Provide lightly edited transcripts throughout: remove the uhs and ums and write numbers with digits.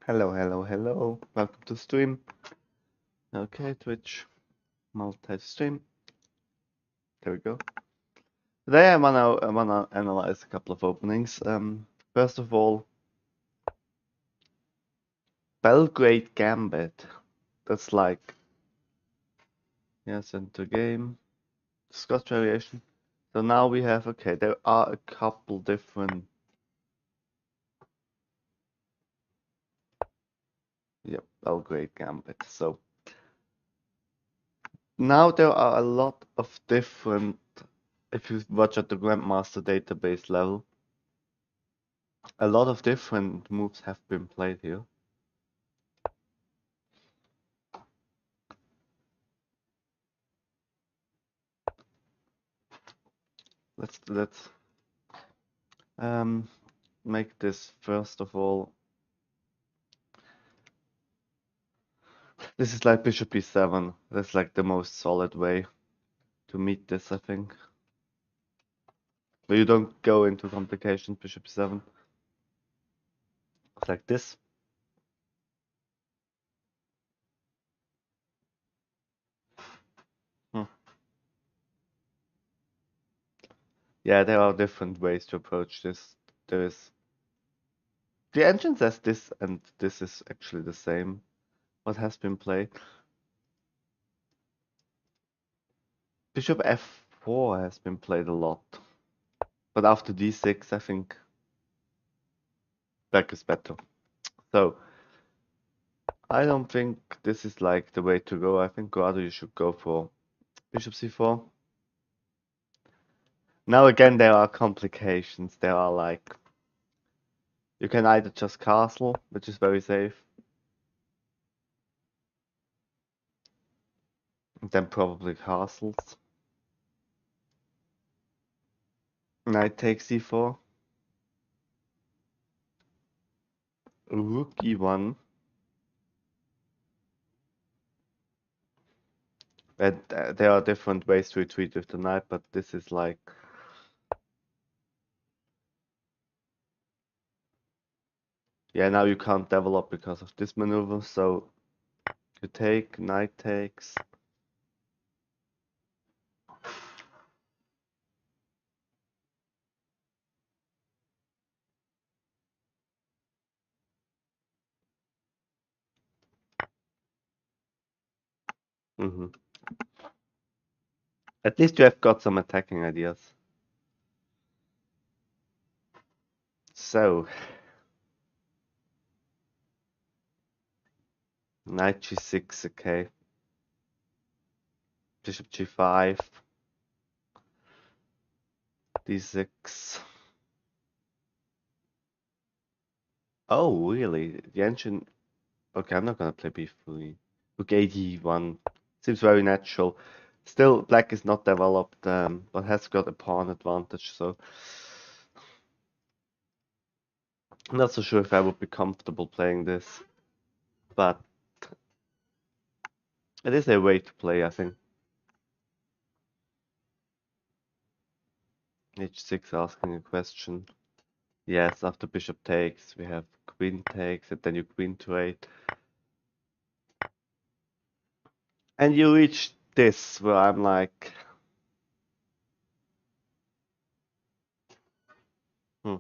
Hello, hello, hello. Welcome to stream. Okay, Twitch, multi-stream. There we go. Today I wanna analyze a couple of openings. First of all, Belgrade Gambit. That's like yes, into game. Scotch variation. So now we have there are a couple different. Yep, Belgrade Gambit. So now there are a lot of different. If you watch at the Grandmaster database level, a lot of different moves have been played here. Let's make this first of all. This is like Bishop e7. That's like the most solid way to meet this, I think. But you don't go into complications, Bishop e7. It's like this. Hmm. Yeah, there are different ways to approach this. There is the engine says this, and this is actually the same. What has been played? Bishop f4 has been played a lot, but after d6, I think black is better. So I don't think this is like the way to go. I think rather you should go for Bishop c4. Now again, there are complications. There are like you can either just castle, which is very safe, and then probably castles. Knight takes c4. Rook e1. And there are different ways to retreat with the knight, but this is like yeah. Now you can't develop because of this maneuver, so you take knight takes. At least you have got some attacking ideas. So knight g6, okay. Bishop g5, d6. Oh, really? The engine. Okay, I'm not gonna play b3. Rook ad1 seems very natural. Still, black is not developed, but has got a pawn advantage, so I'm not so sure if I would be comfortable playing this. But it is a way to play, I think. h6 asking a question. Yes, after bishop takes, we have queen takes, and then you queen to 8. And you reach this, where I'm like, hmm.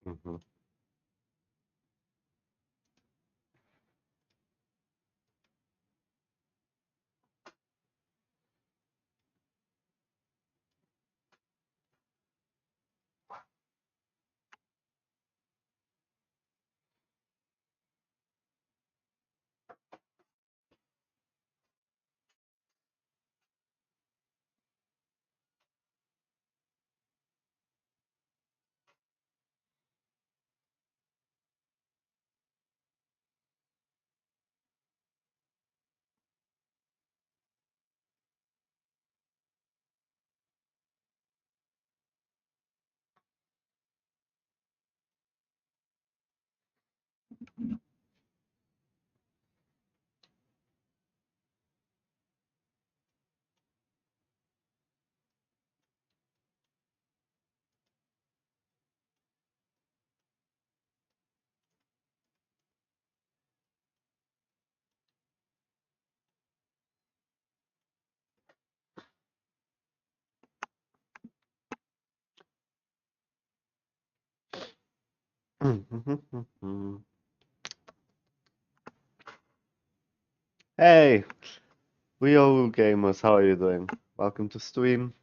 Mm-hmm. Hey, Viewergames, how are you doing? Welcome to stream.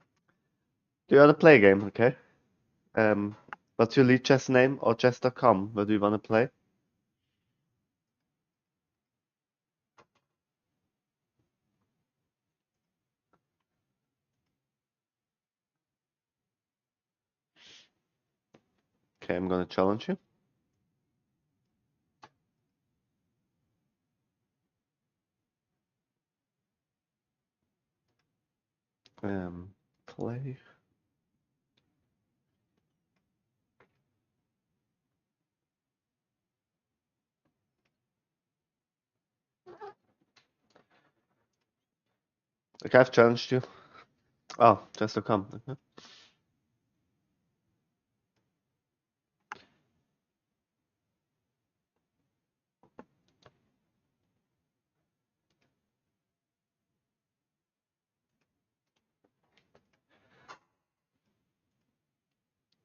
Do you want to play a game, okay? Um, what's your lead chess name or chess.com? What do you want to play? Okay, I'm gonna challenge you. Play. Okay, I've challenged you. Oh, chess.com. Okay.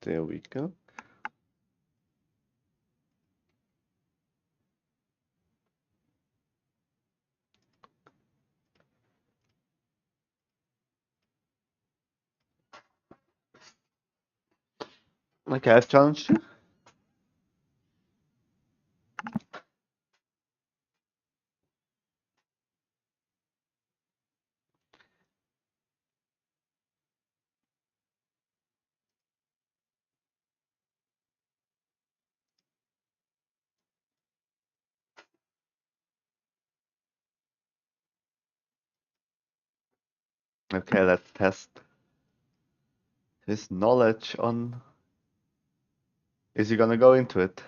There we go. Okay, I've challenged you. Okay, let's test his knowledge on. Is he gonna go into it?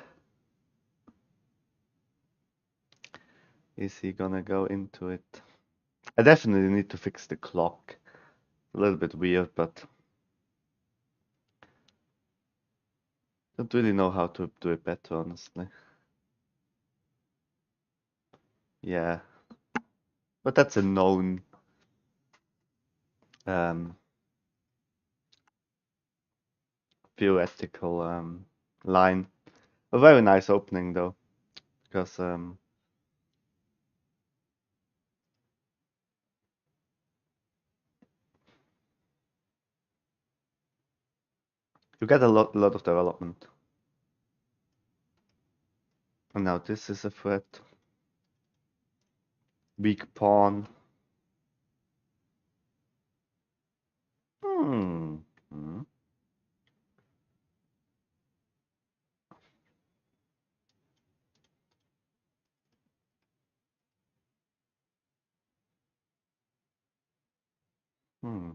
Is he gonna go into it? I definitely need to fix the clock. A little bit weird, but don't really know how to do it better, honestly. Yeah, but that's a known um, theoretical line. A very nice opening though, because you get a lot of development. And now this is a threat. Weak pawn. Hmm. Hmm. Hmm.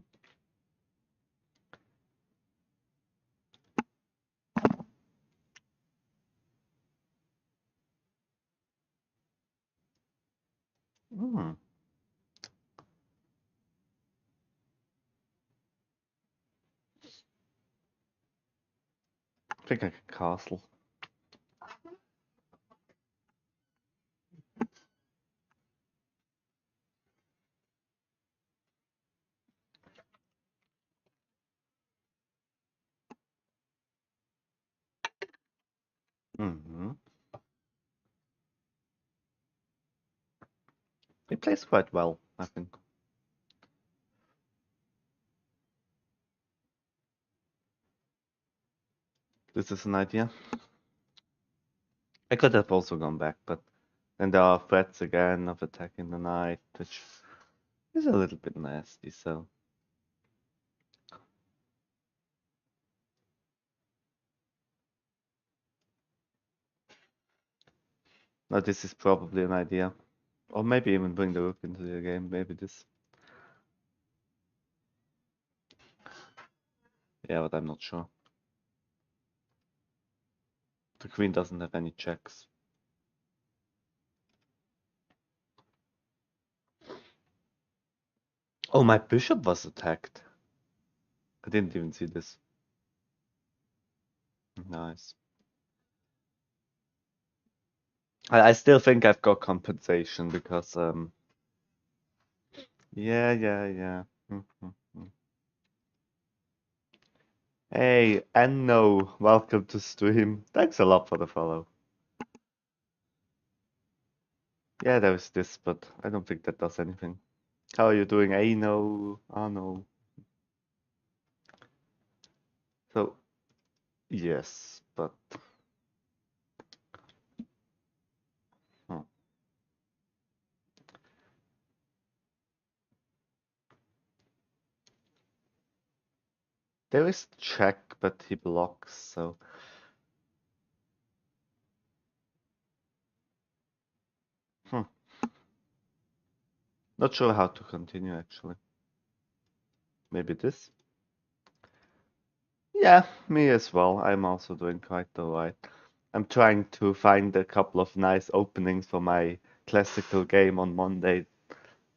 Hmm. I think I could castle. Mm-hmm. He plays quite well, I think. This is an idea. I could have also gone back, but then there are threats again of attacking the knight, which is a little bit nasty, so. Now this is probably an idea. Or maybe even bring the rook into the game, maybe this. Yeah, but I'm not sure. The queen doesn't have any checks. Oh, my bishop was attacked. I didn't even see this. Nice. I still think I've got compensation because yeah. Mhm. Hey, Enno, welcome to stream. Thanks a lot for the follow. Yeah, there is this, but I don't think that does anything. How are you doing? I know. Oh no. So yes, but huh. There is check, but he blocks, so hmm. Not sure how to continue actually. Maybe this? Yeah, me as well. I'm also doing quite alright. I'm trying to find a couple of nice openings for my classical game on Monday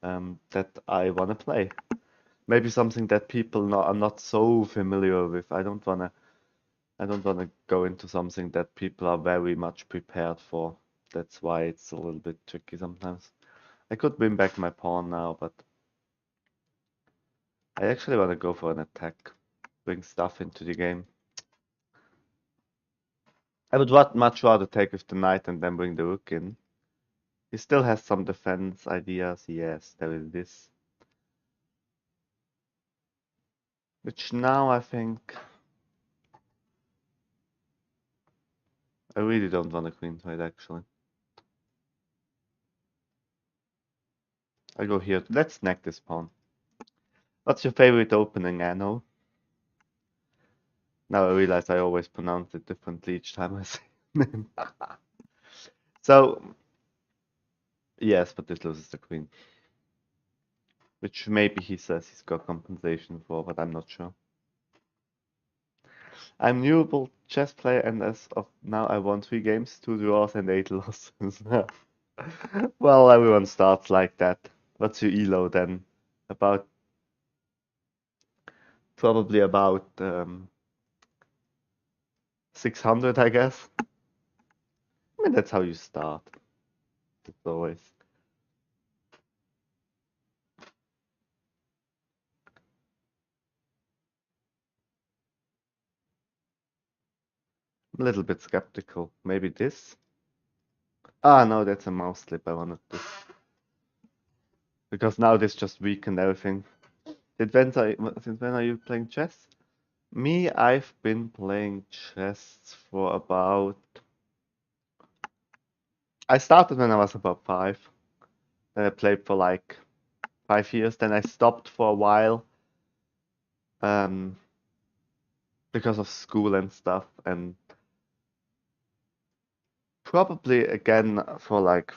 that I wanna play. Maybe something that people are not so familiar with. I don't wanna go into something that people are very much prepared for. That's why it's a little bit tricky sometimes. I could win back my pawn now, but I actually wanna go for an attack, bring stuff into the game. I would much rather take with the knight and then bring the rook in. He still has some defense ideas. Yes, there is this. Which now I think I really don't want a queen trade actually. I go here. Let's snag this pawn. What's your favorite opening, Anno? Now I realize I always pronounce it differently each time I say the name. So, yes, but this loses the queen. Which maybe he says he's got compensation for, but I'm not sure. I'm newable chess player, and as of now I won 3 games, 2 draws and 8 losses. Well, everyone starts like that. What's your elo then? About probably about 600, I guess. I mean, that's how you start. It's always. I'm a little bit skeptical. Maybe this? Ah, no, that's a mouse slip. I wanted this. Because now this just weakened everything. Since when are you playing chess? Me, I've been playing chess for about. I started when I was about 5. Then I played for like 5 years. Then I stopped for a while um, because of school and stuff. And probably again for like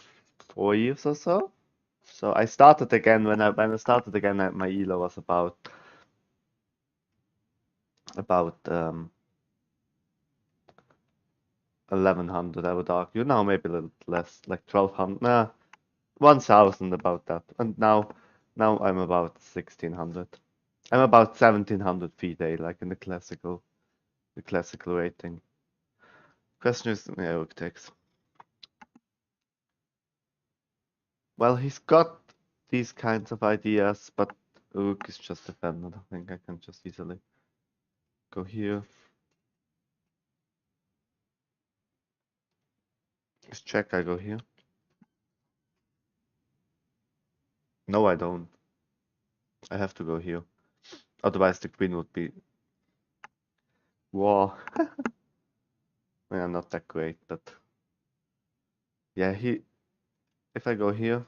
4 years or so. So I started again when I started again. My elo was about 1100. I would argue now maybe a little less, like 1200. Nah, 1000 about that. And now I'm about 1600. I'm about 1700 FIDE, like in the classical rating. Question is, yeah, rook takes. Well, he's got these kinds of ideas, but rook is just defended. I think I can just easily go here. Just check, I go here. No, I don't. I have to go here. Otherwise the queen would be... Whoa. Yeah, not that great, but... Yeah, if I go here...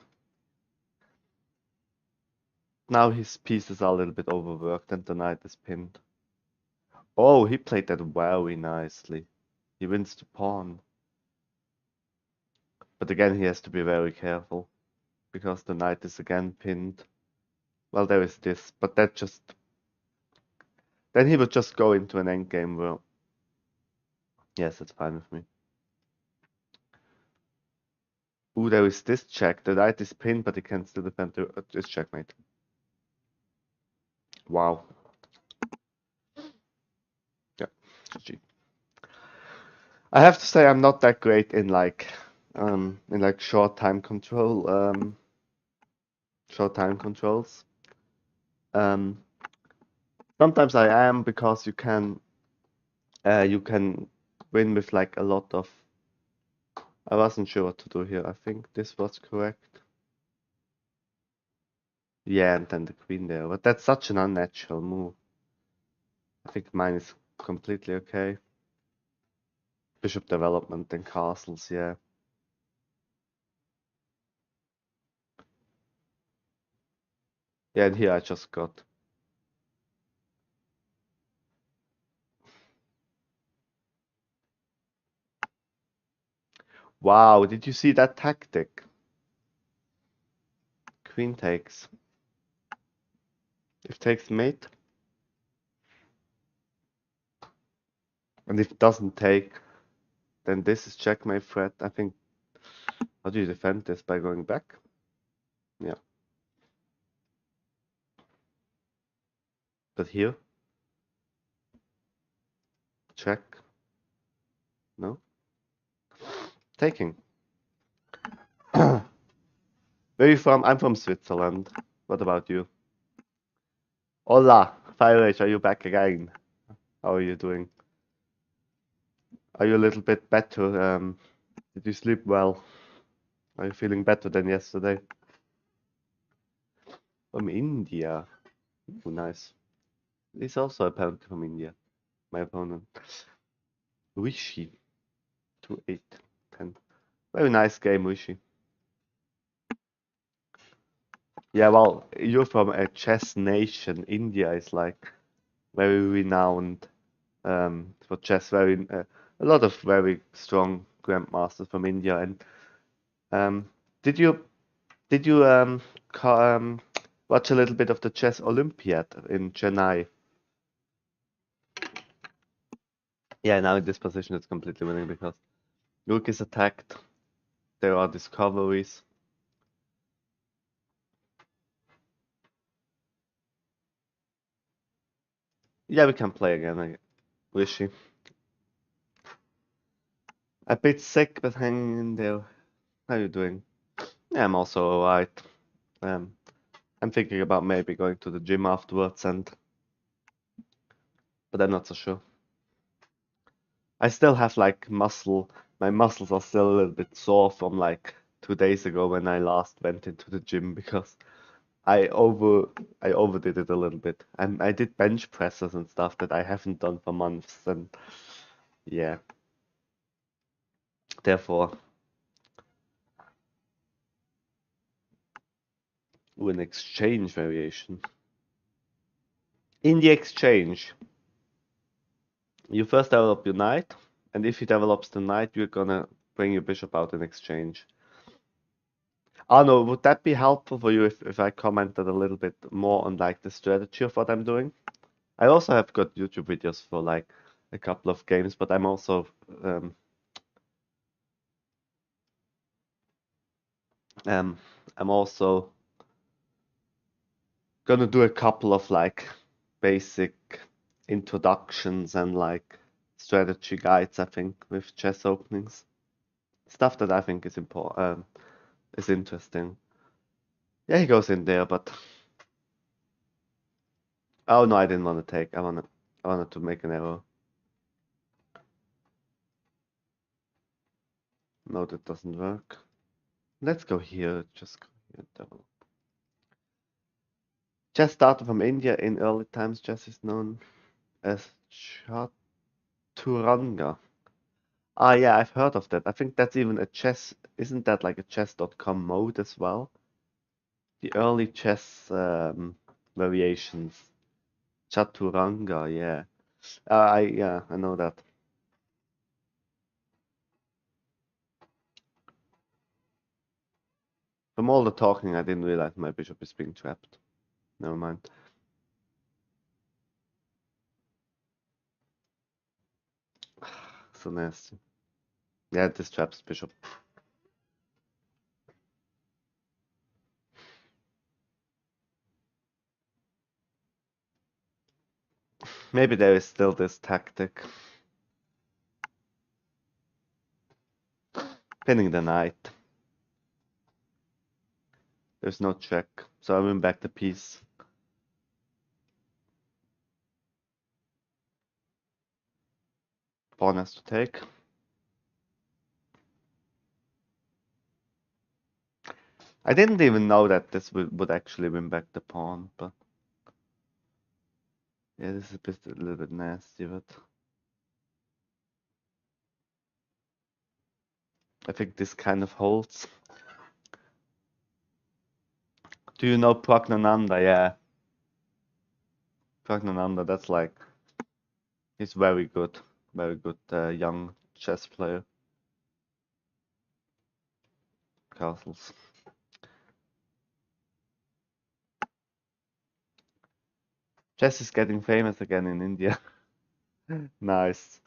Now his pieces are a little bit overworked and the knight is pinned. Oh, he played that very nicely. He wins the pawn. But again, he has to be very careful. Because the knight is again pinned. Well, there is this, but that just... Then he would just go into an endgame where... Yes, that's fine with me. Ooh, there is this check. The knight is pinned, but he can still defend this checkmate. Wow. Yeah, GG. I have to say I'm not that great in like short time controls. Sometimes I am because you can win with like a lot of... I wasn't sure what to do here. I think this was correct. Yeah, and then the queen there. But that's such an unnatural move. I think mine is completely okay. Bishop development and castles, yeah. Yeah, and here I just got... Wow, did you see that tactic? Queen takes. If takes mate. And if it doesn't take, then this is checkmate threat. I think... How do you defend this? By going back? Yeah. But here? Check. No? Taking. Where are you from? I'm from Switzerland. What about you? Hola, Fire Rage, are you back again? How are you doing? Are you a little bit better? Did you sleep well? Are you feeling better than yesterday? From India. Ooh, nice. He's also apparently from India. My opponent. Rishi. 2-8. 10. Very nice game, Rishi. Yeah, well, you're from a chess nation. India is like very renowned for chess. A lot of very strong grandmasters from India. And um, did you did you watch a little bit of the chess Olympiad in Chennai? Yeah, now in this position it's completely winning because Rook is attacked. There are discoveries. Yeah, we can play again. Rishi. A bit sick, but hanging in there. How are you doing? Yeah, I'm also alright. Um, I'm thinking about maybe going to the gym afterwards, but I'm not so sure. I still have like my muscles are still a little bit sore from like 2 days ago when I last went into the gym because I overdid it a little bit. I did bench presses and stuff that I haven't done for months, and yeah, therefore, an exchange variation. In the exchange, you first develop your knight, and if he develops the knight, you're gonna bring your bishop out in exchange. Oh no, would that be helpful for you if I commented a little bit more on like the strategy of what I'm doing? I also have got YouTube videos for like a couple of games, but um, I'm also gonna do a couple of like basic introductions and like strategy guides, I think, with chess openings. Stuff that I think is important, is interesting. Yeah, he goes in there, but oh no, I didn't want to take. I wanted to make an error. No, that doesn't work. Let's go here. Just go here. Double. Chess started from India in early times. Chess is known as Chaturanga. Ah, yeah, I've heard of that. I think that's even a chess. Isn't that like a chess.com mode as well? The early chess variations. Chaturanga, yeah. I know that. From all the talking, I didn't realize my bishop is being trapped. Never mind. So nasty. Yeah, this traps bishop. Maybe there is still this tactic. Pinning the knight. There's no check, so I win back the piece. Pawn has to take. I didn't even know that this would actually win back the pawn, but yeah, this is a little bit nasty, but I think this kind of holds. Do you know Pragnananda? Yeah. Pragnananda, that's like, he's very good young chess player. Castles. Chess is getting famous again in India. Nice.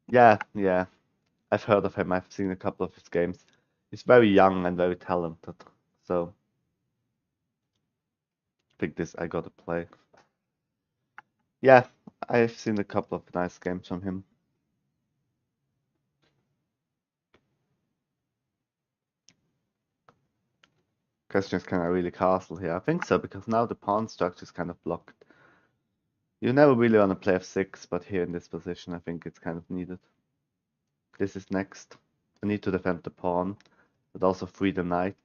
Yeah, yeah. I've heard of him. I've seen a couple of his games. He's very young and very talented. So I think this I gotta play. Yeah, I've seen a couple of nice games from him. Question is, can I really castle here? I think so, because now the pawn structure is kind of blocked. You never really want to play f6, but here in this position, I think it's kind of needed. This is next. I need to defend the pawn, but also free the knight.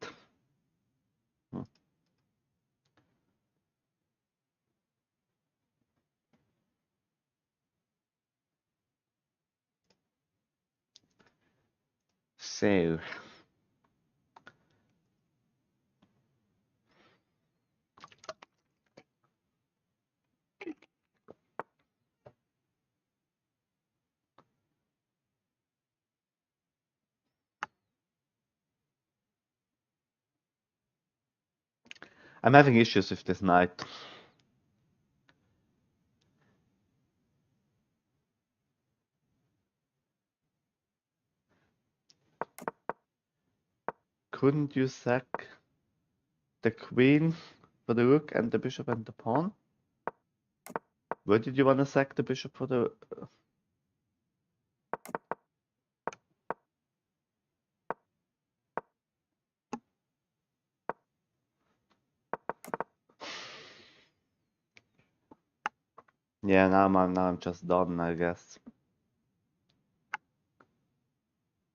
So, I'm having issues with this knight. Couldn't you sack the queen for the rook and the bishop and the pawn? Where did you want to sack the bishop for the... Yeah, now I'm just done, I guess.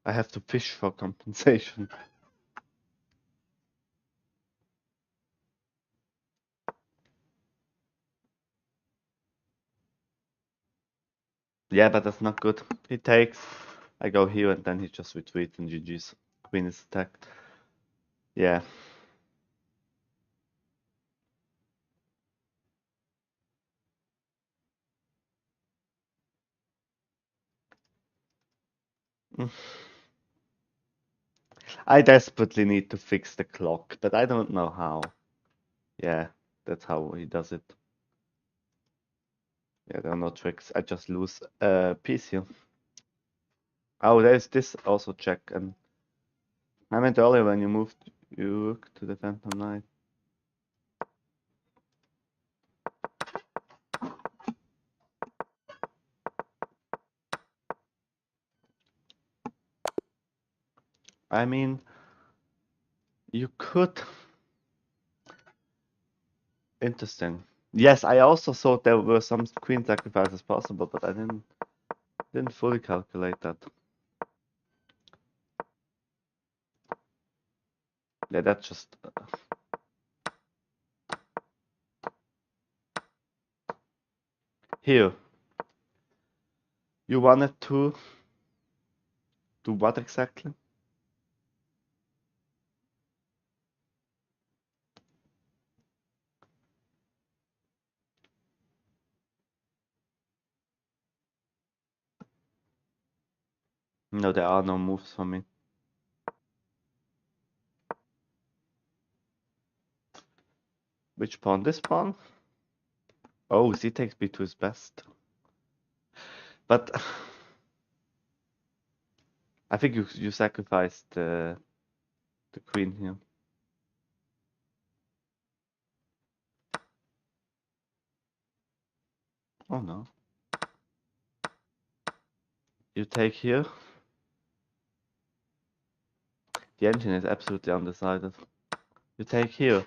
I have to fish for compensation. Yeah, but that's not good. He takes, I go here and then he just retreats and GG's. Queen is attacked. Yeah. I desperately need to fix the clock, but I don't know how. Yeah, that's how he does it. Yeah, there are no tricks. I just lose a piece here. Oh, there's this also check. And I meant earlier when you moved your rook to the Phantom Knight. I mean, you could. Interesting. Yes, I also thought there were some queen sacrifices possible, but I didn't fully calculate that. Yeah, that's just... Here. You wanted to do what exactly? No, there are no moves for me. Which pawn? This pawn? Oh, he takes b to his best. But I think you sacrificed the queen here. Oh no. You take here. The engine is absolutely undecided. You take here.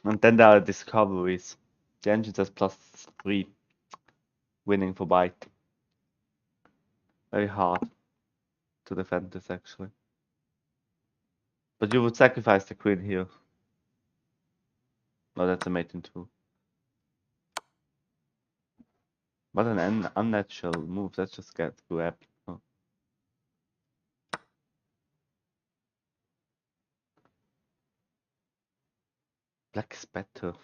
And then there are discoveries. The engine says +3. Winning for white. Very hard to defend this actually. But you would sacrifice the queen here. No, that's a mate in 2. What an unnatural move. Let's just get grabbed. Oh. Black is better.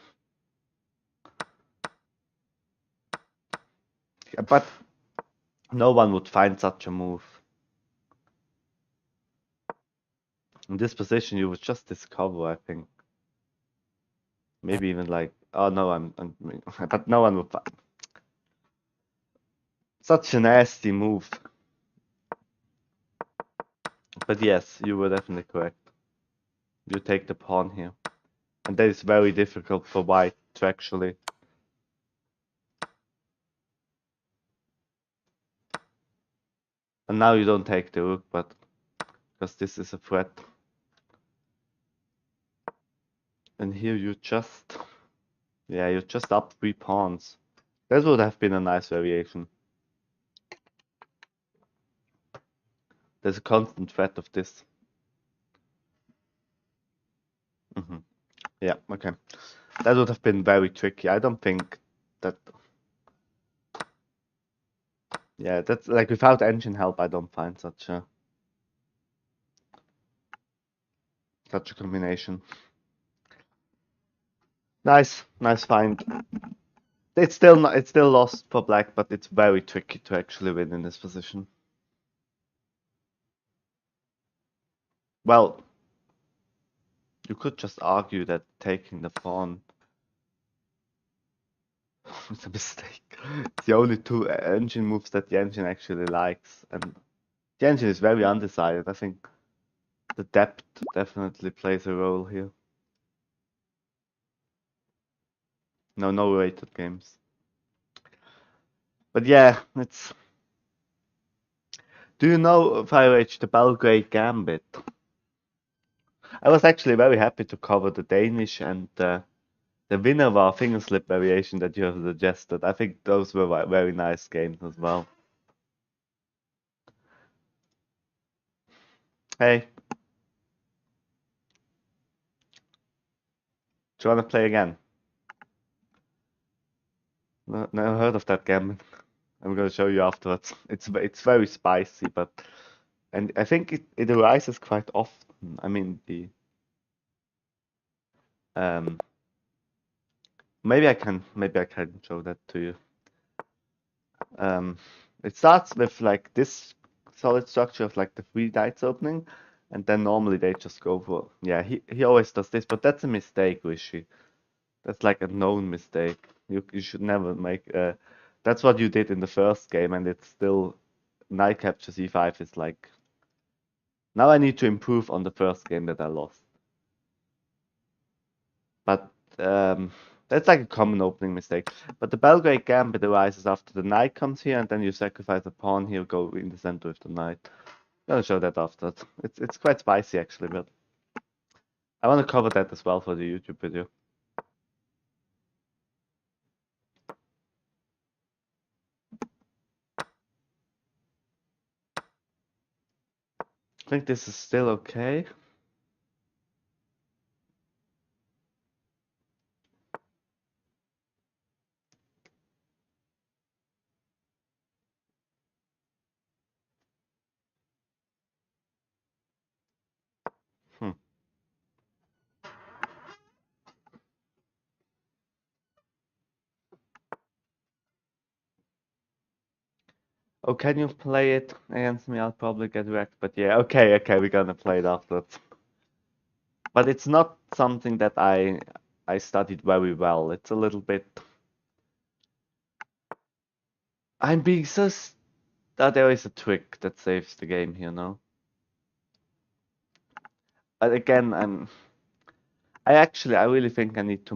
But no one would find such a move. In this position, you would just discover, I think. Maybe even like, oh no, but no one would find. Such a nasty move. But yes, you were definitely correct. You take the pawn here. And that is very difficult for white to actually. And now you don't take the rook, but because this is a threat. And here you just, yeah, you just up 3 pawns. That would have been a nice variation. There's a constant threat of this. Yeah, okay. That would have been very tricky. I don't think that. Yeah, that's like without engine help, I don't find such a combination. Nice find. It's still lost for black, but it's very tricky to actually win in this position. Well, you could just argue that taking the pawn is a mistake. It's the only 2 engine moves that the engine actually likes, and the engine is very undecided. I think the depth definitely plays a role here. No rated games. But yeah, it's. Do you know, FireH, the Belgrade Gambit? I was actually very happy to cover the Danish and the Vinava fingerslip variation that you have suggested. I think those were very nice games as well. Hey, do you want to play again? No, never heard of that gambit. I'm going to show you afterwards. It's very spicy, and I think it arises quite often. I mean um maybe I can show that to you. It starts with like this solid structure of like the 3 knights opening, and then normally they just go for, yeah, he always does this, but that's a mistake, Rishi. That's like a known mistake. You should never make that's what you did in the first game, and it's still knight captures e5 is like, now I need to improve on the first game that I lost. But that's like a common opening mistake. But the Belgrade Gambit arises after the knight comes here, and then you sacrifice a pawn here, go in the center with the knight. I'm gonna show that after. It's quite spicy actually, but I want to cover that as well for the YouTube video. I think this is still okay. Oh, can you play it against me? I'll probably get wrecked, but yeah, okay, we're gonna play it afterwards. But it's not something that I studied very well. It's a little bit. I'm being so. There is a trick that saves the game here, no? But again, I really think I need to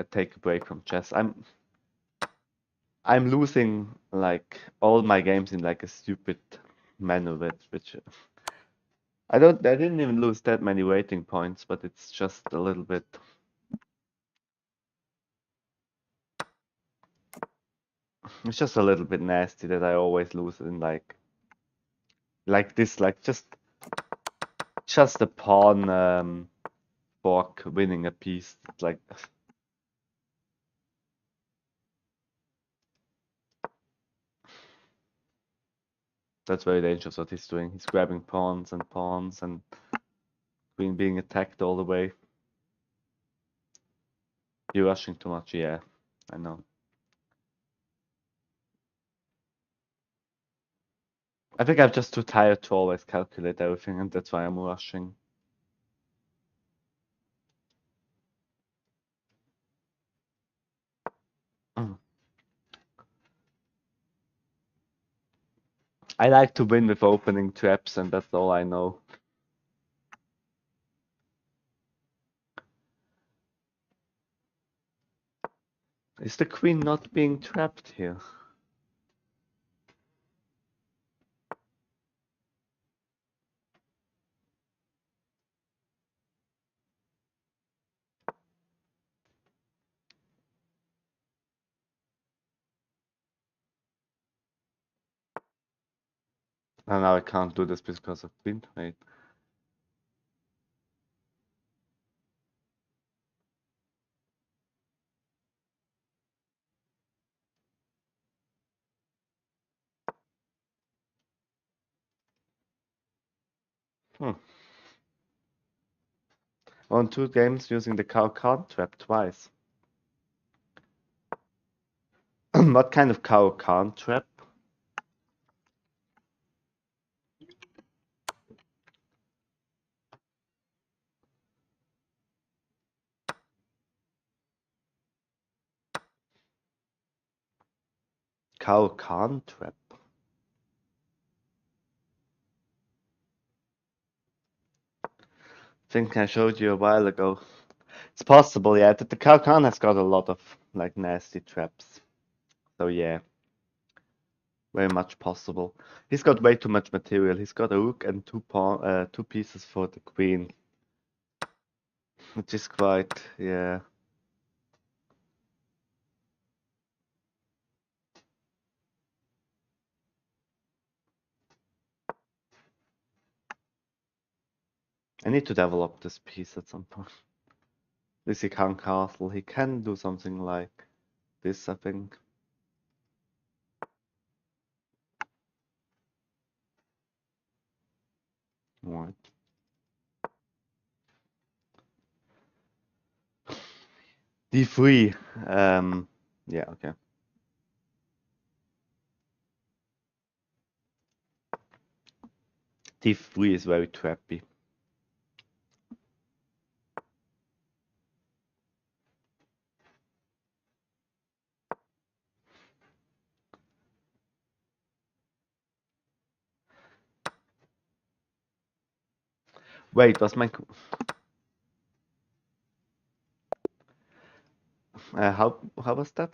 take a break from chess. I'm losing like all my games in like a stupid manner, which I didn't even lose that many rating points, but it's just a little bit. It's just a little bit nasty that I always lose in like this, like just a pawn fork winning a piece. It's like that's very dangerous what he's doing. He's grabbing pawns and being attacked all the way. You're rushing too much, yeah, I know. I think I'm just too tired to always calculate everything, and that's why I'm rushing. Mm. I like to win with opening traps, and that's all I know. Is the queen not being trapped here? And now I can't do this because of queen trade. Hmm. Won 2 games using the cow can't trap twice. What kind of cow can't trap? Cow can't trap. I think I showed you a while ago. It's possible, yeah, that the cow can has got a lot of like nasty traps. So yeah, very much possible. He's got way too much material. He's got a rook and two pieces for the queen, which is quite, yeah. I need to develop this piece at some point. This he can't castle. He can do something like this, I think. Right. D3. Yeah, okay. D3 is very trappy. Wait, was my how was that?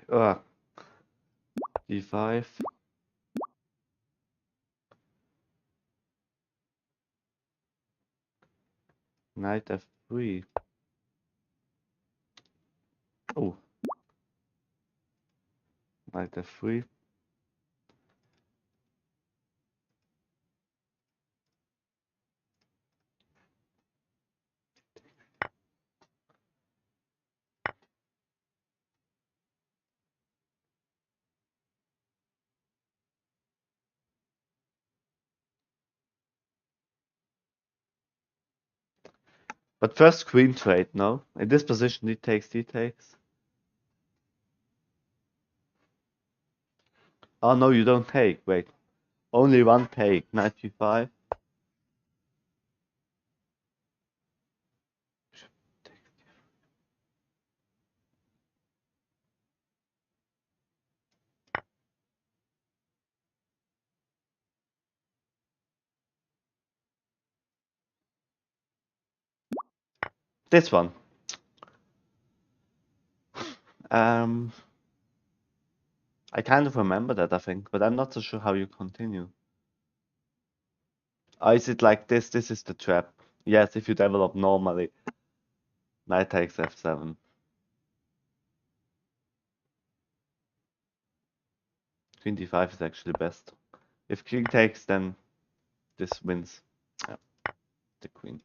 D5. D5. Knight F3. Oh, Knight F3. But first queen trade, no? In this position, he takes, he takes. Oh no, you don't take. Wait. Only one take. Knight g5. This one. Um, I kind of remember that, I think, but I'm not so sure how you continue. Is it like this? This is the trap. Yes, if you develop normally. Knight takes f7. Queen d5 is actually best. If king takes, then this wins. Yeah, the queen.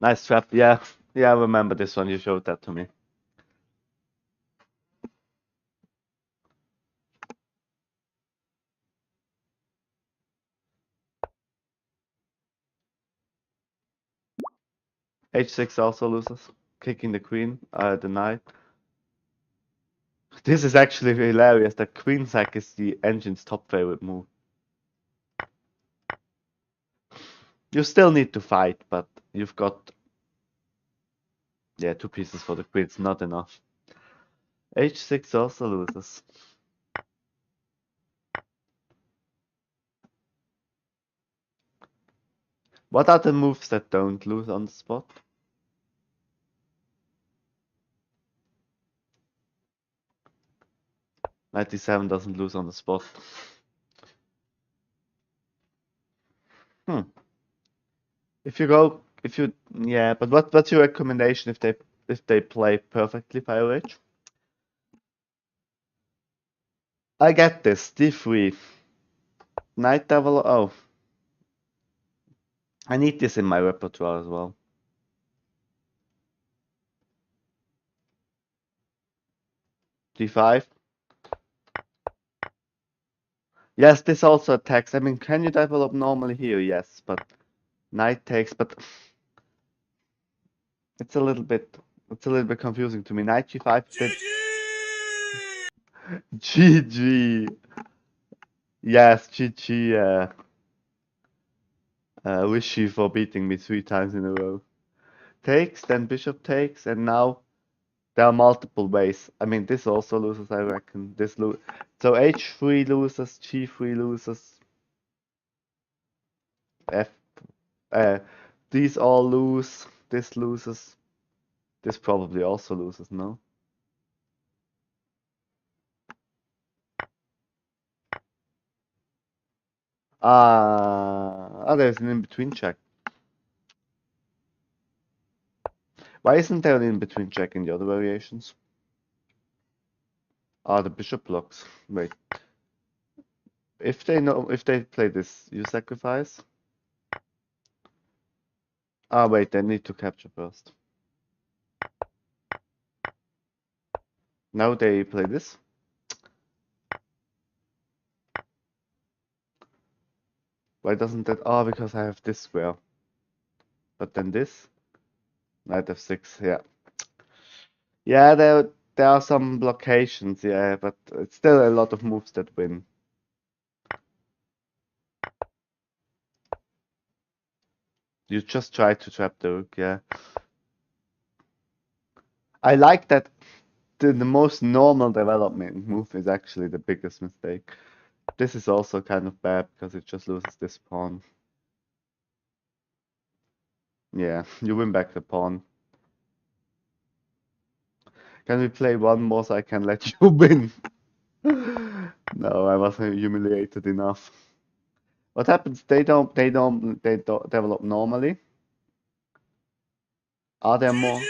Nice trap. Yeah, yeah, I remember this one. You showed that to me. h6 also loses. Kicking the queen, the knight. This is actually hilarious. The queen sack is the engine's top favorite move. You still need to fight, but you've got, yeah, 2 pieces for the queen. It's not enough. h6 also loses. What are the moves that don't lose on the spot? Knight d7 doesn't lose on the spot. Hmm. Yeah, but what's your recommendation if they play perfectly fire H? I get this, d3. Knight devil, oh. I need this in my repertoire as well. d5. Yes, this also attacks. I mean, can you develop normally here? Yes, but knight takes, but it's a little bit confusing to me. Knight g5 did GG. Yes, GG. Wish you for beating me 3 times in a row. Takes, then bishop takes, and now there are multiple ways. I mean, this also loses, I reckon. So h3 loses, g3 loses, f. These all lose. This loses. This probably also loses, no? There's an in-between check. Why isn't there an in-between check in the other variations? The bishop blocks. Wait. If they play this, you sacrifice? Wait, they need to capture first. Now they play this. Why doesn't that? Because I have this square. But then this. Knight f6, yeah. Yeah, there are some blockades, yeah, but it's still a lot of moves that win. You just try to trap the rook, yeah. I like that the most normal development move is actually the biggest mistake. This is also kind of bad because it just loses this pawn. Yeah, you win back the pawn. Can we play one more so I can let you win? No, I was humiliated enough. What happens? They don't develop normally. Are there more?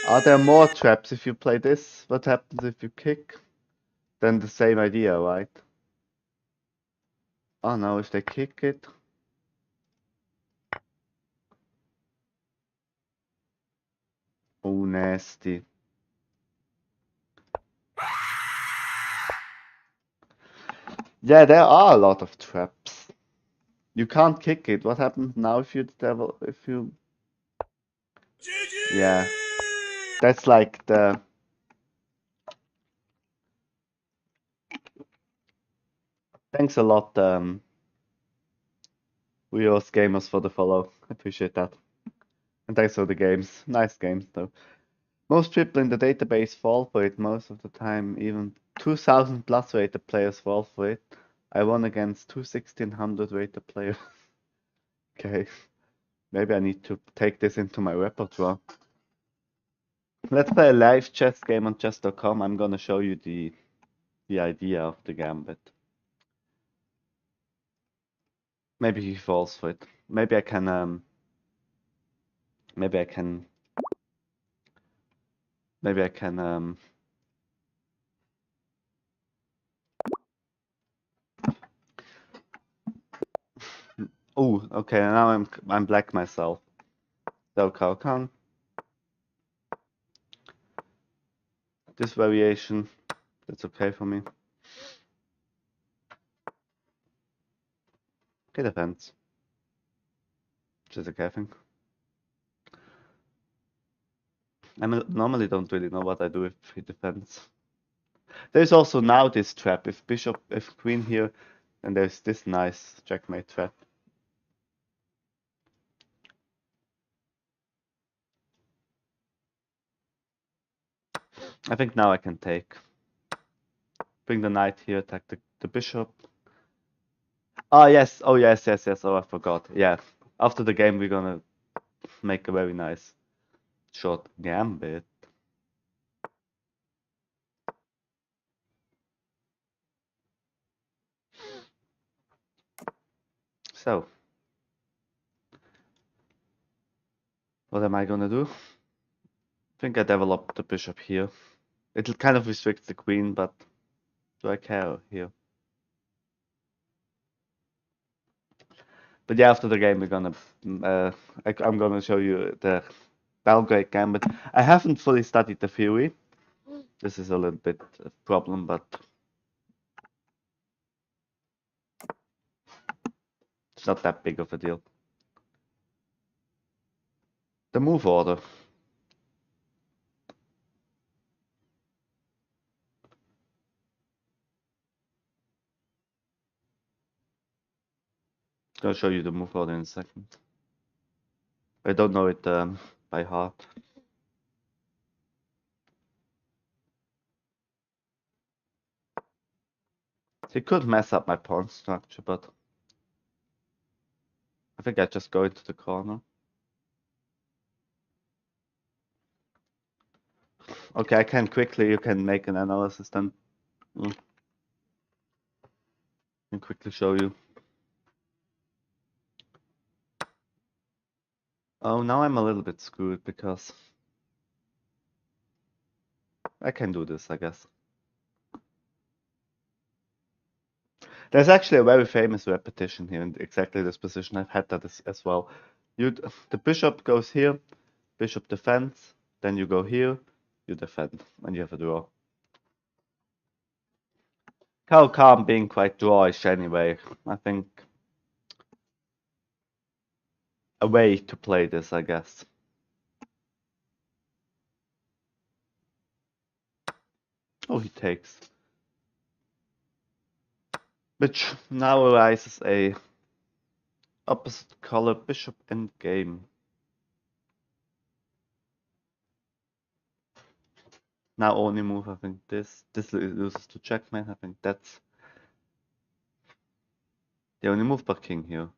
Are there more traps if you play this? What happens if you kick? Then the same idea, right? Oh no, if they kick it. Oh, nasty. Yeah, there are a lot of traps. You can't kick it. What happens now if you Yeah, that's like the. Thanks a lot, Wheels Gamers, for the follow. I appreciate that. And thanks for the games. Nice games, though. Most people in the database fall for it most of the time. Even 2000 plus rated players fall for it. I won against two 1600 rated players. Okay, maybe I need to take this into my repertoire. Let's play a live chess game on chess.com. I'm gonna show you the idea of the gambit. Maybe he falls for it. Maybe I can maybe I can maybe I can Oh, okay, now I'm black myself. So Khan. This variation, that's okay for me. Okay, defense. Which is okay, I think. I normally don't really know what I do if he defends. There's also now this trap. If bishop, if queen here, and there's this nice checkmate trap. I think now I can take. Bring the knight here, attack the bishop. Oh yes, oh yes, yes, yes, oh I forgot. Yeah, after the game we're gonna make a very nice short gambit. So, what am I gonna do? I think I develop the bishop here. It'll kind of restrict the queen, but do I care here? But yeah, after the game, we're gonna, I'm gonna show you the Belgrade gambit. I haven't fully studied the theory. This is a little bit a problem, but it's not that big of a deal. The move order. Gonna show you the move order in a second. I don't know it by heart. It could mess up my pawn structure, but I think I just go into the corner. Okay, I can quickly, you can make an analysis then. I can quickly show you. Oh, now I'm a little bit screwed because I can do this, I guess. There's actually a very famous repetition here in exactly this position. I've had that as well. The bishop goes here, bishop defends, then you go here, you defend, and you have a draw. Calm being quite drawish anyway. I think a way to play this, I guess. Oh, he takes. Which now arises a opposite color bishop endgame. Now only move, I think this loses to checkmate. I think that's the only move but king here.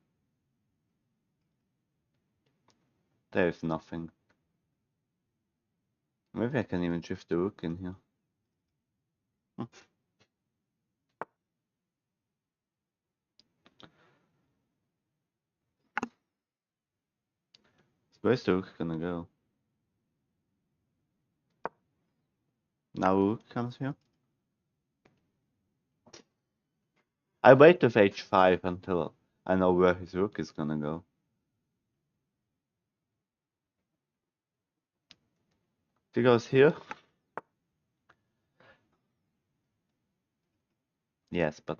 There is nothing. Maybe I can even shift the rook in here. Where's the rook gonna go? Now rook comes here. I wait with h5 until I know where his rook is gonna go. If he goes here. Yes, but...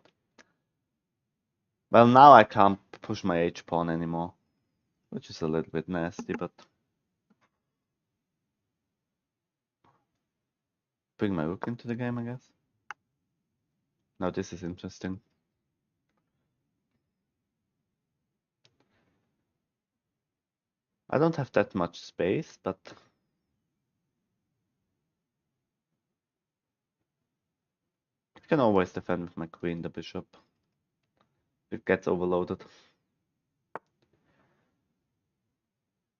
Well, now I can't push my h-pawn anymore. Which is a little bit nasty, but... bring my rook into the game, I guess. Now this is interesting. I don't have that much space, but I can always defend with my queen, the bishop. It gets overloaded.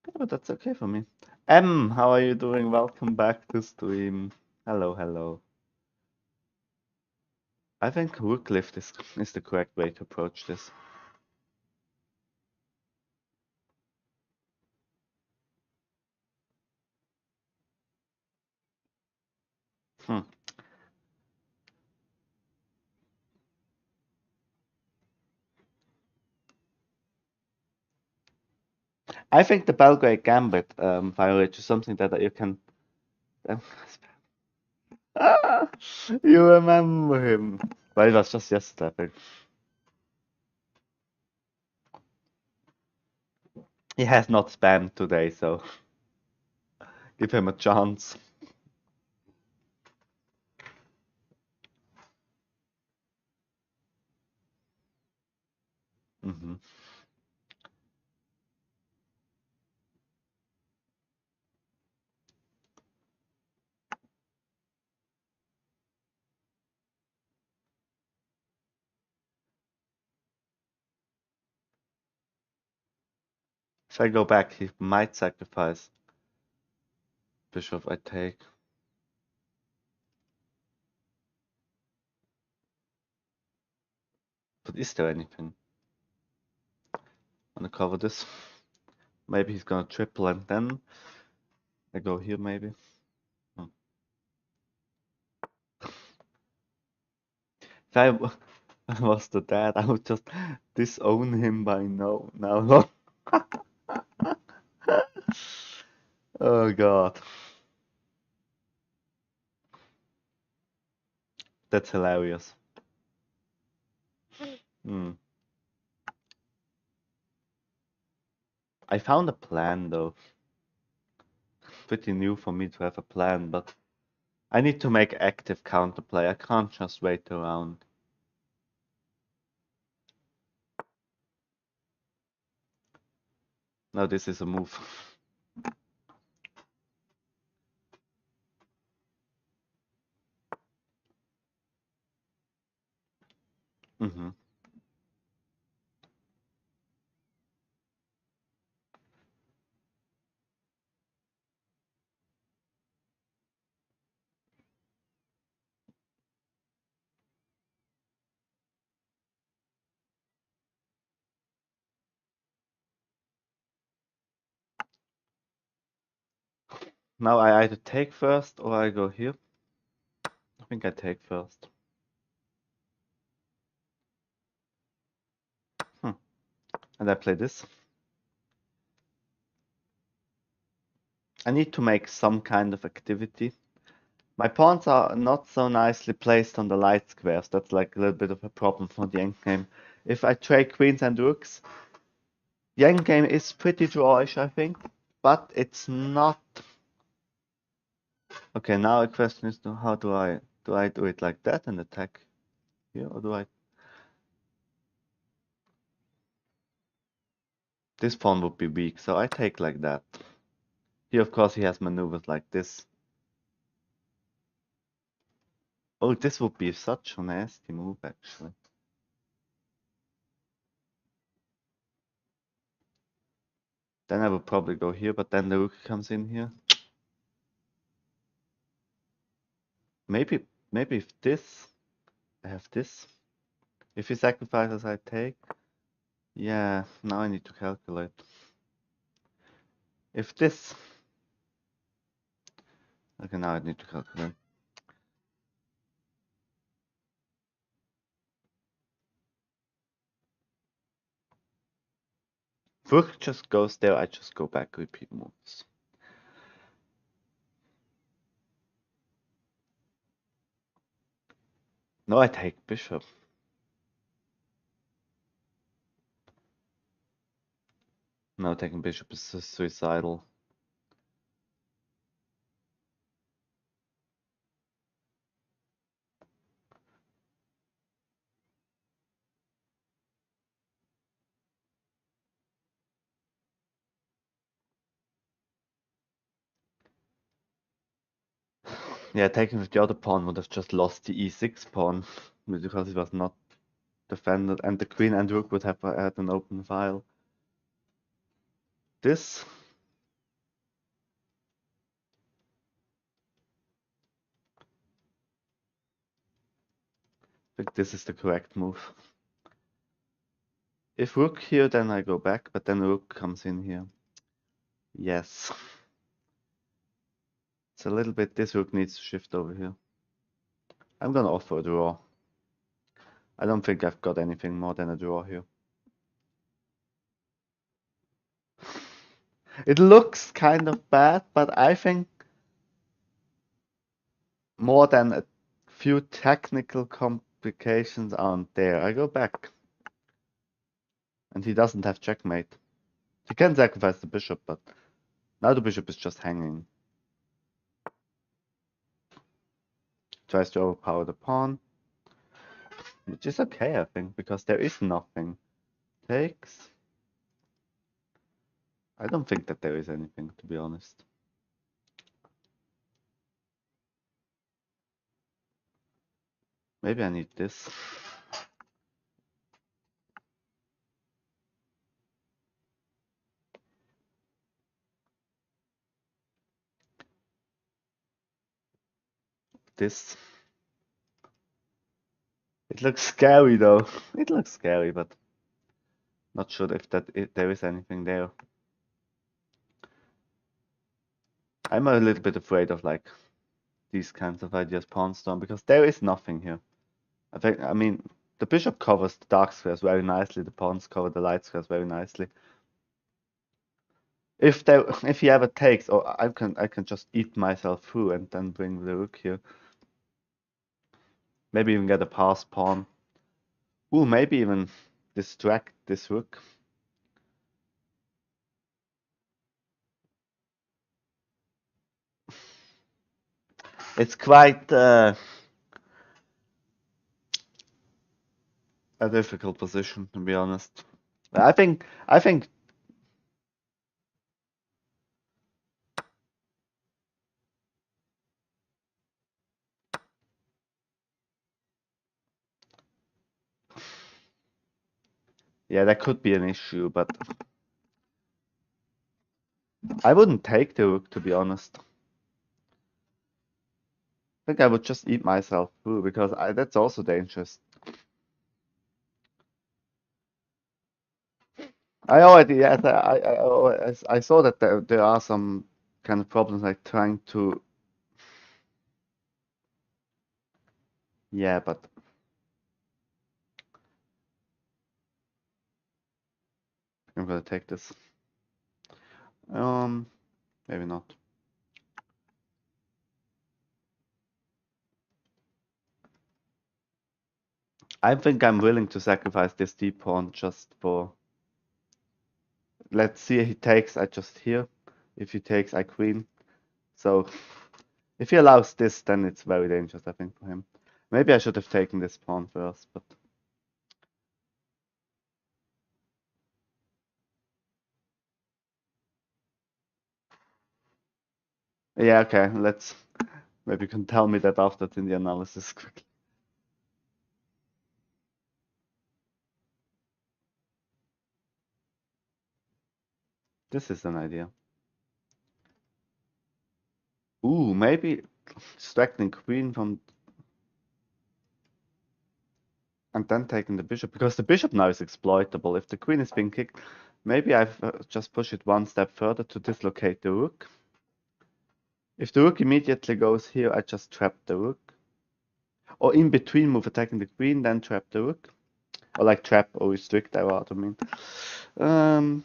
Yeah, but that's okay for me. M, how are you doing? Welcome back to stream. Hello, hello. I think rook lift is the correct way to approach this. Hmm. I think the Belgrade Gambit violate is something that you can. Ah, you remember him. Well, it was just yesterday, I think. He has not spammed today, so give him a chance. Mm-hmm. If I go back, he might sacrifice bishop. I take. But is there anything? I'm gonna cover this. Maybe he's gonna triple and then I go here maybe. Hmm. If I was the dad, I would just disown him by now. Oh god. That's hilarious. Hmm. I found a plan though. Pretty new for me to have a plan, but I need to make active counterplay. I can't just wait around. Now this is a move. Mm-hmm. Now I either take first or I go here. I think I take first. And I play this. I need to make some kind of activity. My pawns are not so nicely placed on the light squares. That's like a little bit of a problem for the endgame. If I trade queens and rooks, the endgame is pretty drawish, I think, but it's not. Okay, now the question is, how do I do it like that and attack here, or do I? This pawn would be weak, so I take like that. Here, of course, he has maneuvers like this. Oh, this would be such a nasty move, actually. Then I would probably go here, but then the rook comes in here. Maybe if this, I have this. If he sacrifices, I take. Yeah, now I need to calculate. If this, okay, now I need to calculate. Rook just goes there, I just go back, repeat moves. No, I take bishop. No, taking bishop is suicidal. Yeah, taking with the other pawn would have just lost the e6 pawn because it was not defended, and the queen and rook would have had an open file. This. I think this is the correct move. If rook here, then I go back, but then rook comes in here. Yes. It's a little bit, this rook needs to shift over here. I'm gonna offer a draw. I don't think I've got anything more than a draw here. It looks kind of bad, but I think more than a few technical complications aren't there. I go back. And he doesn't have checkmate. He can sacrifice the bishop, but now the bishop is just hanging. Tries to overpower the pawn. Which is okay, I think, because there is nothing. Takes. I don't think that there is anything, to be honest. Maybe I need this. This. It looks scary though. It looks scary, but not sure if there is anything there. I'm a little bit afraid of like these kinds of ideas pawn storm because there is nothing here. I mean, the bishop covers the dark squares very nicely. The pawns cover the light squares very nicely. If he ever takes, or I can just eat myself through and then bring the rook here. Maybe even get a pass pawn. Ooh, maybe even distract this rook. It's quite a difficult position, to be honest. I think yeah, that could be an issue, but I wouldn't take the rook, to be honest. I think I would just eat myself through because that's also dangerous. I already, yes, I saw that there are some kind of problems like trying to, yeah, but I'm gonna take this. Maybe not. I think I'm willing to sacrifice this d pawn just for. Let's see, he takes, I just here. If he takes, I queen. So if he allows this, then it's very dangerous, I think, for him. Maybe I should have taken this pawn first, but yeah, okay. Let's maybe you can tell me that after in the analysis quickly. This is an idea. Ooh, maybe distracting queen from and then taking the bishop because the bishop now is exploitable. If the queen is being kicked, maybe I've just push it one step further to dislocate the rook. If the rook immediately goes here, I just trap the rook. Or in between move attacking the queen, then trap the rook. Or like trap or restrict, I rather mean. No.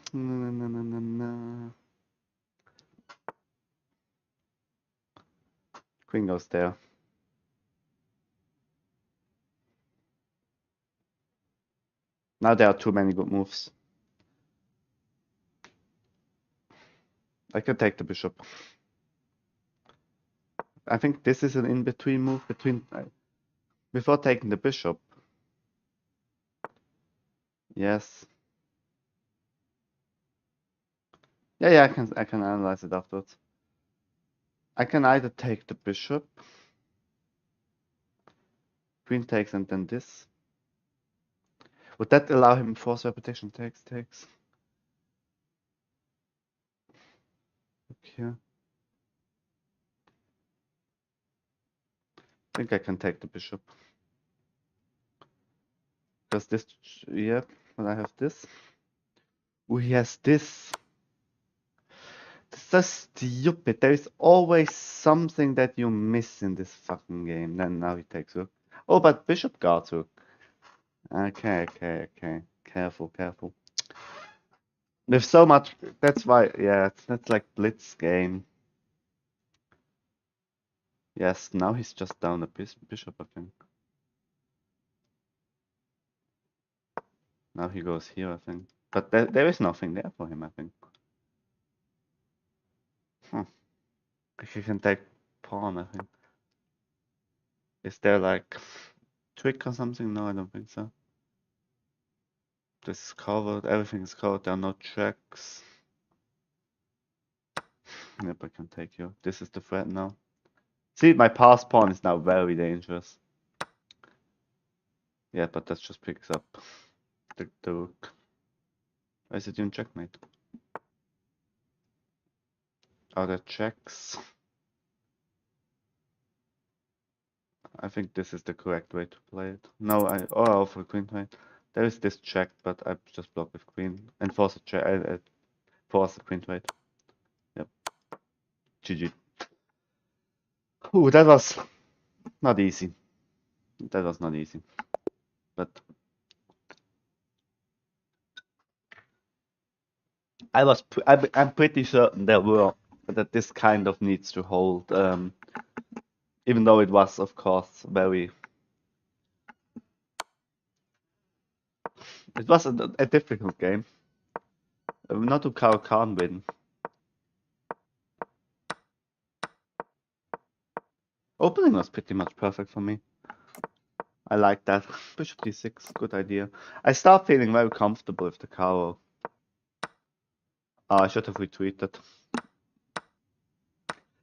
Queen goes there. Now there are too many good moves. I can take the bishop. I think this is an in-between move between before taking the bishop. Yes. Yeah, I can analyze it afterwards. I can either take the bishop, queen takes, and then this. Would that allow him force repetition? Takes. Okay. I think I can take the bishop. Because this, yeah, when I have this. Oh, he has this. This is so stupid. There is always something that you miss in this fucking game. Then now he takes rook. Oh, but bishop guards rook. Okay. Careful. With so much, that's why, yeah, that's like blitz game. Yes, now he's just down a bishop, I think. Now he goes here, I think. But there is nothing there for him, I think. If he can take pawn, I think. Is there like trick or something? No, I don't think so. This is covered, everything is covered, there are no checks. Yep, I can take you. This is the threat now. See, my pass pawn is now very dangerous. Yeah, but that just picks up the rook. Why is it doing checkmate? Oh, that checks. I think this is the correct way to play it. No, oh, for queen trade. There is this check, but I just block with queen and force a check. Force the queen trade. Yep. GG. Ooh, that was not easy. That was not easy. But I'm pretty certain that this kind of needs to hold. Even though it was, of course, it was a difficult game. Not to can't win. Opening was pretty much perfect for me. I like that. Bishop d6, good idea. I start feeling very comfortable with the Caro. Oh, I should have retweeted.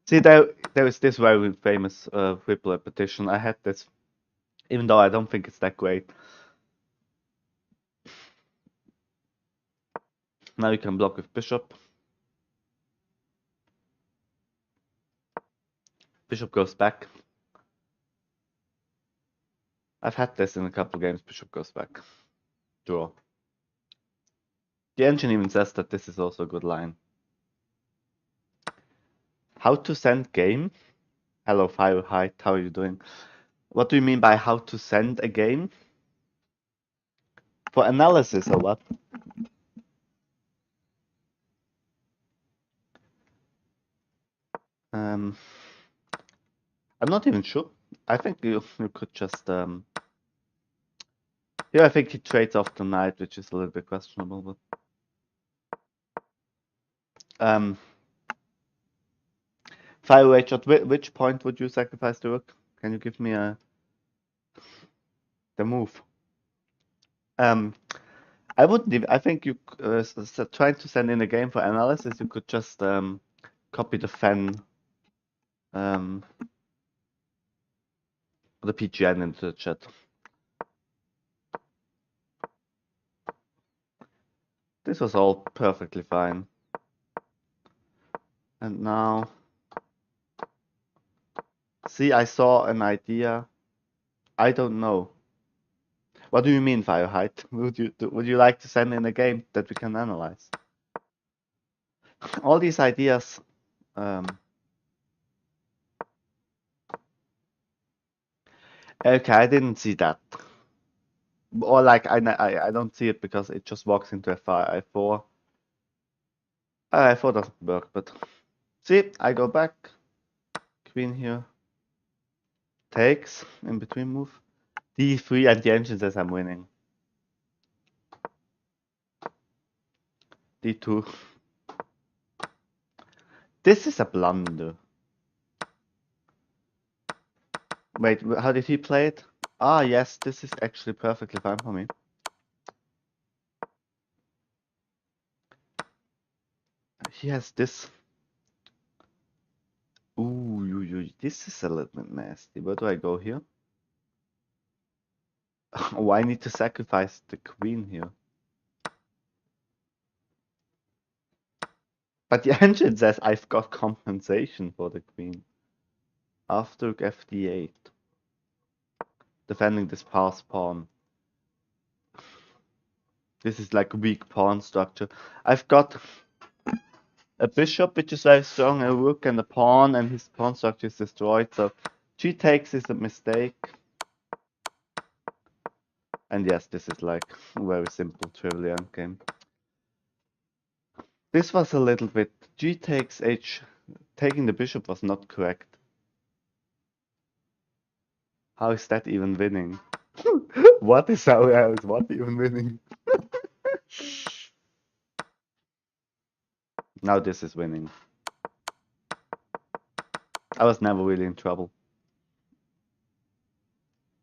See, there is this very famous ripple repetition. I had this, even though I don't think it's that great. Now you can block with bishop. Bishop goes back. I've had this in a couple games. Bishop goes back. Draw. The engine even says that this is also a good line. How to send game? Hello, Fahrenheit. How are you doing? What do you mean by how to send a game? For analysis or what? I'm not even sure. I think you could just yeah, I think he trades off the knight, which is a little bit questionable, but Firewatch, at which point would you sacrifice the rook? Can you give me the move? I wouldn't even, I think you trying to send in a game for analysis, you could just copy the fan the PGN into the chat. This was all perfectly fine. And now, see, I saw an idea. I don't know. What do you mean, Firehide? Would you like to send in a game that we can analyze? All these ideas. Okay, I didn't see that. Or like I don't see it because it just walks into f5, i4. I4 doesn't work, but see, I go back. Queen here. Takes in between move. D3 and the engine says I'm winning. D2. This is a blunder. Wait, how did he play it? Ah, yes, this is actually perfectly fine for me. He has this. Ooh. this is a little bit nasty. Where do I go here? Oh, I need to sacrifice the queen here. But the engine says I've got compensation for the queen. After fd8. Defending this pass pawn. This is like a weak pawn structure. I've got a bishop which is very strong, a rook and a pawn, and his pawn structure is destroyed. So g takes is a mistake. And yes, this is like a very simple trivial endgame. This was a little bit g takes h. Taking the bishop was not correct. How is that even winning? What is what even winning? Now this is winning. I was never really in trouble.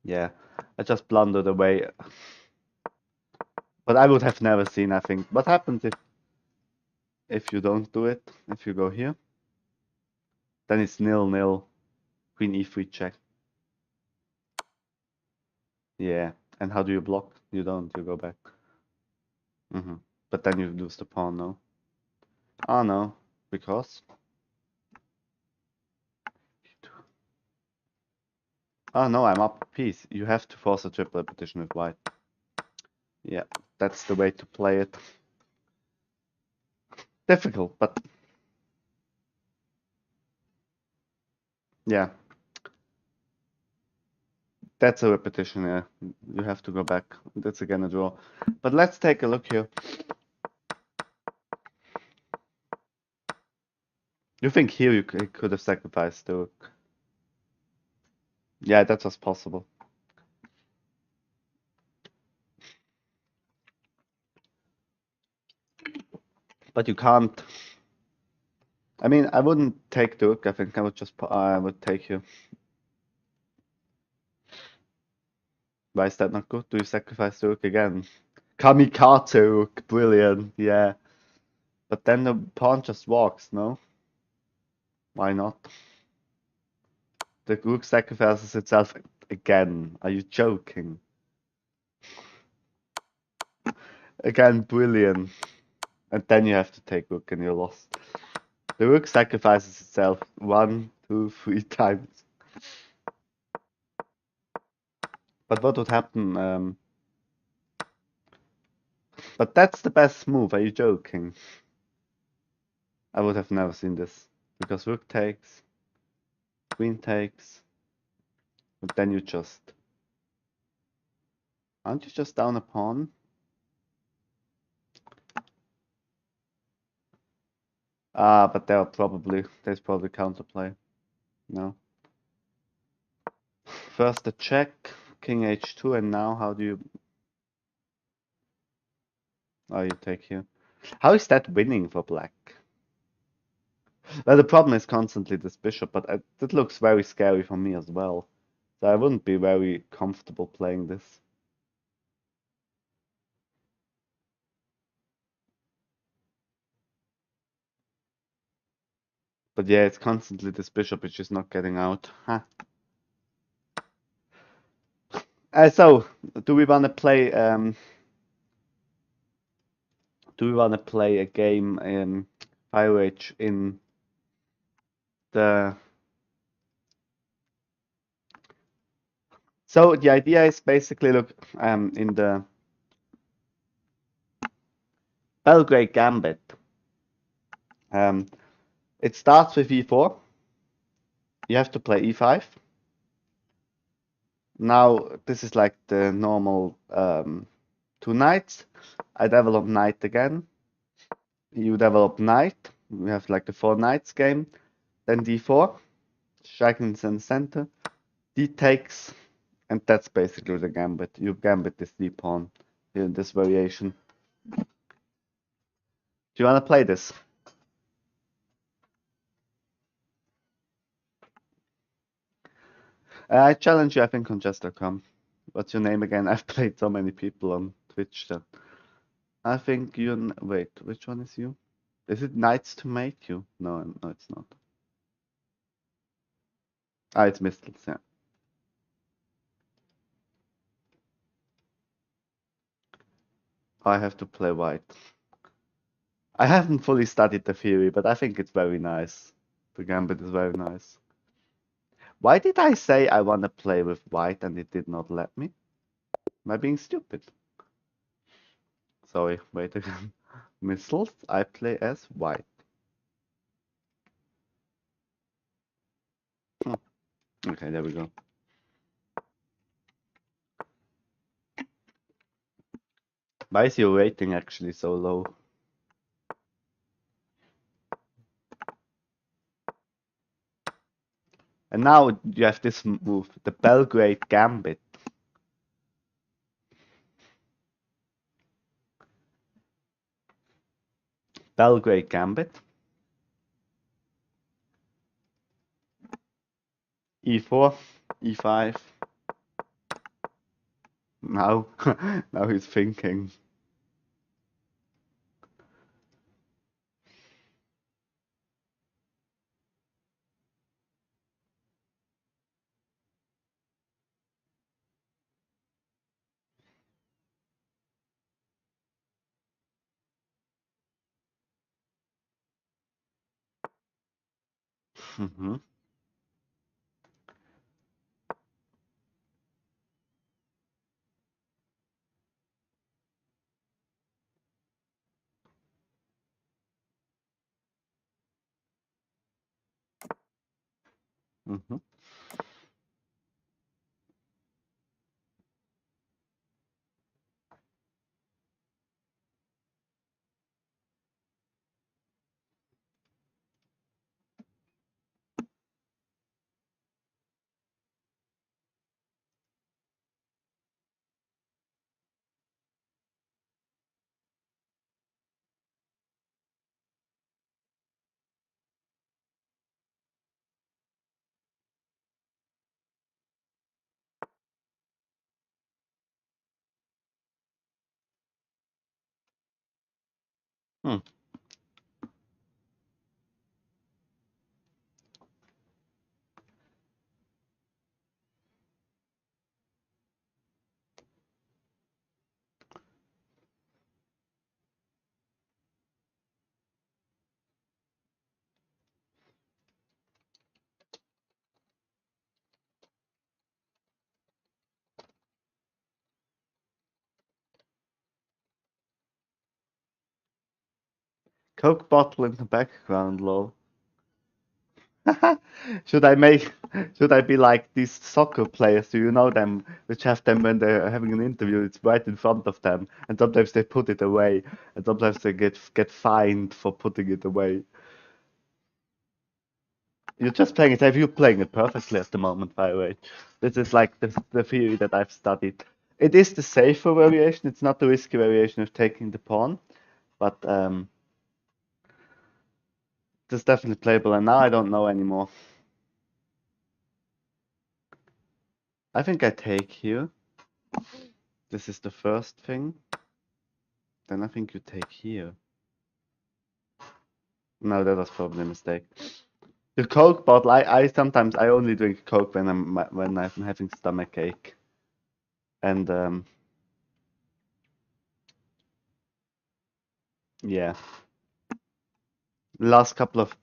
Yeah, I just blundered away. But I would have never seen, I think. What happens if you don't do it? If you go here? Then it's 0-0. Queen e3 check. Yeah. And how do you block? You don't, you go back. But then you lose the pawn, no? Oh no. Because? Oh no, I'm up a piece. You have to force a triple repetition with white. Yeah, that's the way to play it. Difficult, but yeah. That's a repetition, yeah. You have to go back. That's again a draw. But let's take a look here. You think here you could have sacrificed the rook? Yeah, that was possible. But you can't. I mean, I wouldn't take the rook. I think I would just. I would take you. Why is that not good? Do you sacrifice the rook again? Kamikaze rook, brilliant. Yeah. But then the pawn just walks. No. Why not? The rook sacrifices itself again. Are you joking? Again, brilliant. And then you have to take rook and you're lost. The rook sacrifices itself 1, 2, 3 times. But what would happen? But that's the best move. Are you joking? I would have never seen this. Because rook takes, queen takes, but then you just... Aren't you just down a pawn? Ah, but there's probably counterplay. No. First the check, king h2, and now how do you... Oh, you take here. How is that winning for black? Well, the problem is constantly this bishop, but that looks very scary for me as well. So I wouldn't be very comfortable playing this. But yeah, it's constantly this bishop which is not getting out. Huh. So, do we want to play a game in Fire Age in the... So the idea is basically, look, in the Belgrade Gambit, it starts with e4. You have to play e5. Now, this is like the normal 2 knights. I develop knight again. You develop knight. We have like the 4 knights game. Then d4, striking in the center. D takes, and that's basically the gambit. You gambit this d pawn in this variation. Do you want to play this? I challenge you, I think, on chess.com. What's your name again? I've played so many people on Twitch that I think you... Wait, which one is you? Is it Knights to Mate You? No, no, it's not. Ah, it's missiles, yeah. I have to play white. I haven't fully studied the theory, but I think it's very nice. The gambit is very nice. Why did I say I want to play with white and it did not let me? Am I being stupid? Sorry, wait again. Missiles, I play as white. Hmm. Okay, there we go. Why is your rating actually so low? And now you have this move, the Belgrade Gambit. Belgrade Gambit. E4, E5. Now, now he's thinking. Mhm. Mhm. Hmm. Coke bottle in the background, lol. Should I make? Should I be like these soccer players? Do you know them? Which have them when they're having an interview. It's right in front of them, and sometimes they put it away, and sometimes they get fined for putting it away. You're just playing it. Have you playing it perfectly at the moment, by the way? This is like the theory that I've studied. It is the safer variation. It's not the risky variation of taking the pawn, but it's definitely playable. And now I don't know anymore. I think I take here. This is the first thing. Then I think you take here. No, that was probably a mistake. The Coke bottle. I sometimes I only drink Coke when I'm having stomach ache. And yeah, last couple of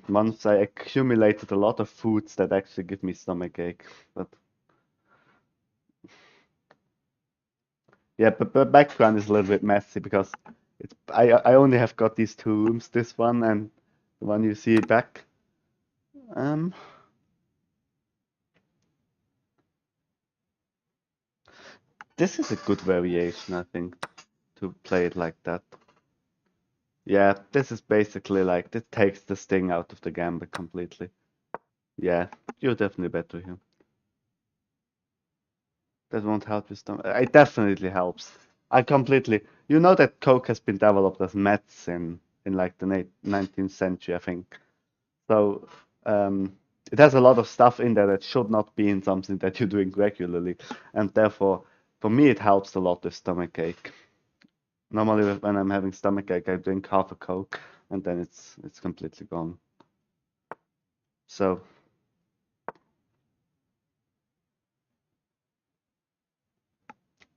months I accumulated a lot of foods that actually give me stomach ache. But yeah, but the background is a little bit messy because it's I only have got these two rooms, this one and the one you see back. Um, this is a good variation, I think, to play it like that. Yeah, this is basically like this takes the sting out of the gambit completely. Yeah, you're definitely better here. That won't help your stomach. It definitely helps. I completely. You know that Coke has been developed as medicine in like the 19th century, I think. So it has a lot of stuff in there that should not be in something that you drink regularly, and therefore, for me, it helps a lot with stomach ache. Normally, when I'm having stomach ache, I drink half a Coke, and then it's completely gone. So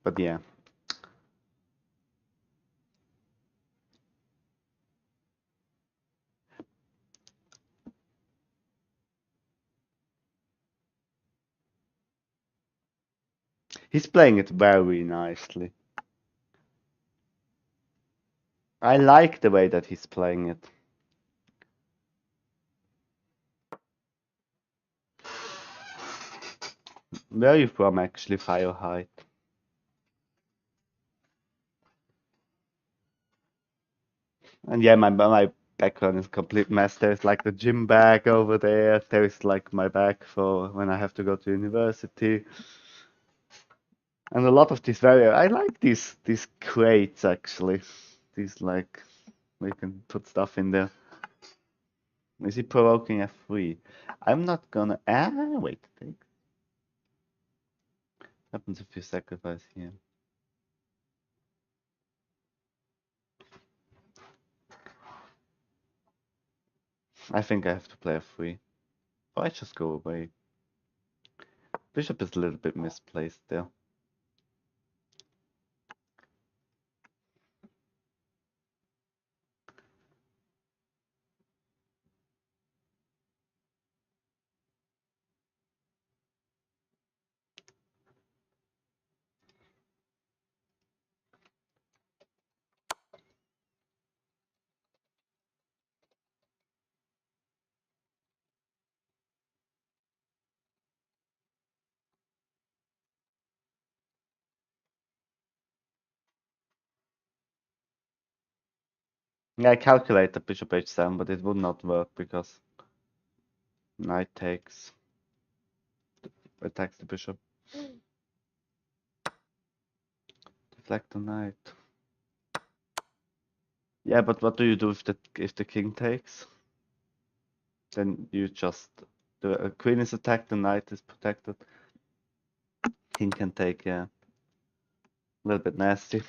But yeah. He's playing it very nicely. I like the way that he's playing it. Where are you from, actually, Fireheart? And yeah, my background is a complete mess. There's like the gym bag over there. There's like my bag for when I have to go to university. And a lot of these I like these crates actually. These like we can put stuff in there. Is he provoking F3? I'm not gonna wait. Happens if you sacrifice here. I think I have to play F3. Or I just go away. Bishop is a little bit misplaced there. Yeah, I calculate the bishop h7, but it would not work because knight takes, attacks the bishop. Deflect the knight. Yeah, but what do you do if the king takes? Then you just the queen is attacked, the knight is protected. King can take, yeah. A little bit nasty.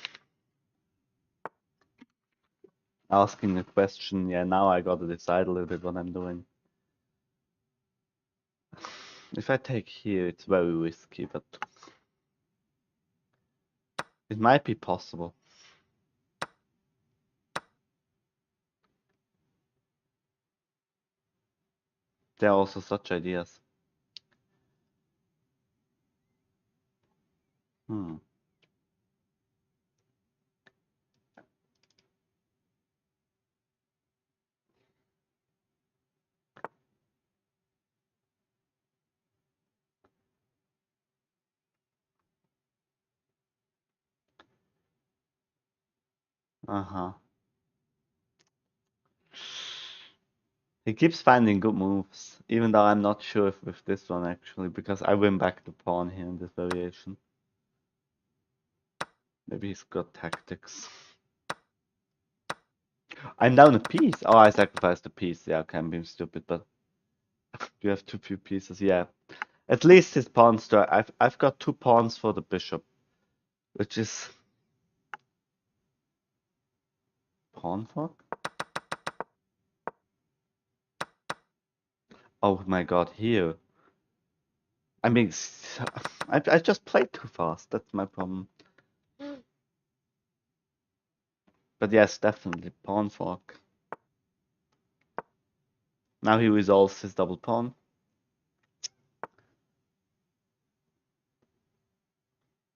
Asking a question, yeah, now I gotta decide a little bit what I'm doing. If I take here, it's very risky, but it might be possible. There are also such ideas. Hmm. Uh-huh. He keeps finding good moves, even though I'm not sure if with this one actually, because I win back the pawn here in this variation. Maybe he's got tactics. I'm down a piece. Oh, I sacrificed a piece. Yeah, okay, I'm being stupid, but you have too few pieces. Yeah, at least his pawns. I've got 2 pawns for the bishop, which is pawn fork. Oh my God, here. I mean, I just played too fast. That's my problem. But yes, definitely pawn fork. Now he resolves his double pawn.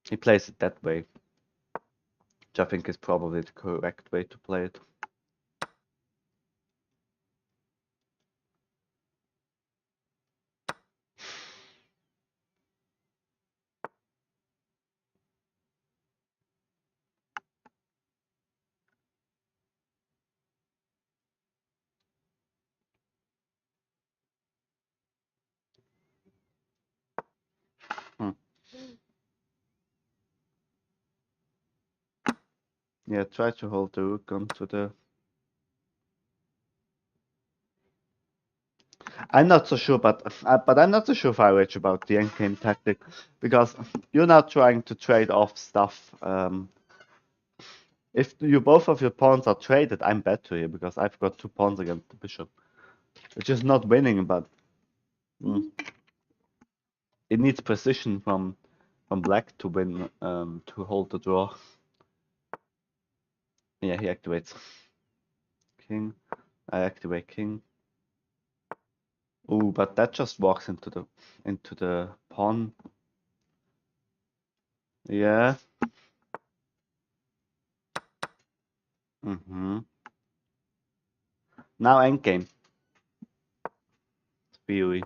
He plays it that way, which I think is probably the correct way to play it. Hmm. Yeah, try to hold the rook onto the... I'm not so sure, but I'm not so sure, Firewitch, about the endgame tactic, because you're now trying to trade off stuff. If both of your pawns are traded, I'm better here because I've got 2 pawns against the bishop, which is not winning, but it needs precision from from black to win, to hold the draw. Yeah, he activates king. I activate king. Ooh, but that just walks into the pawn. Yeah. Now endgame. Theory.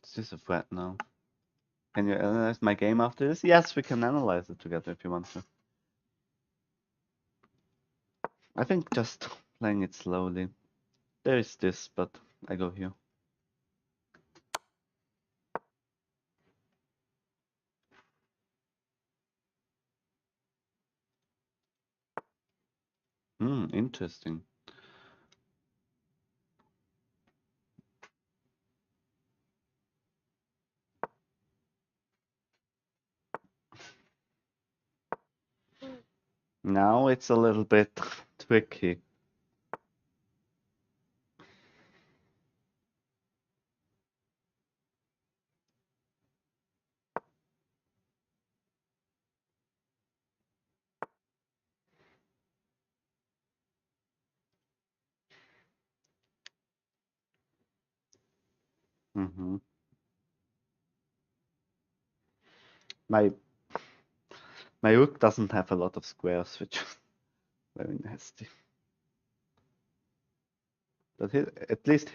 Is this a threat now? Can you analyze my game after this? Yes, we can analyze it together if you want to. I think just playing it slowly. There is this, but I go here. Interesting. Now it's a little bit tricky. My rook doesn't have a lot of squares, which is very nasty. But at least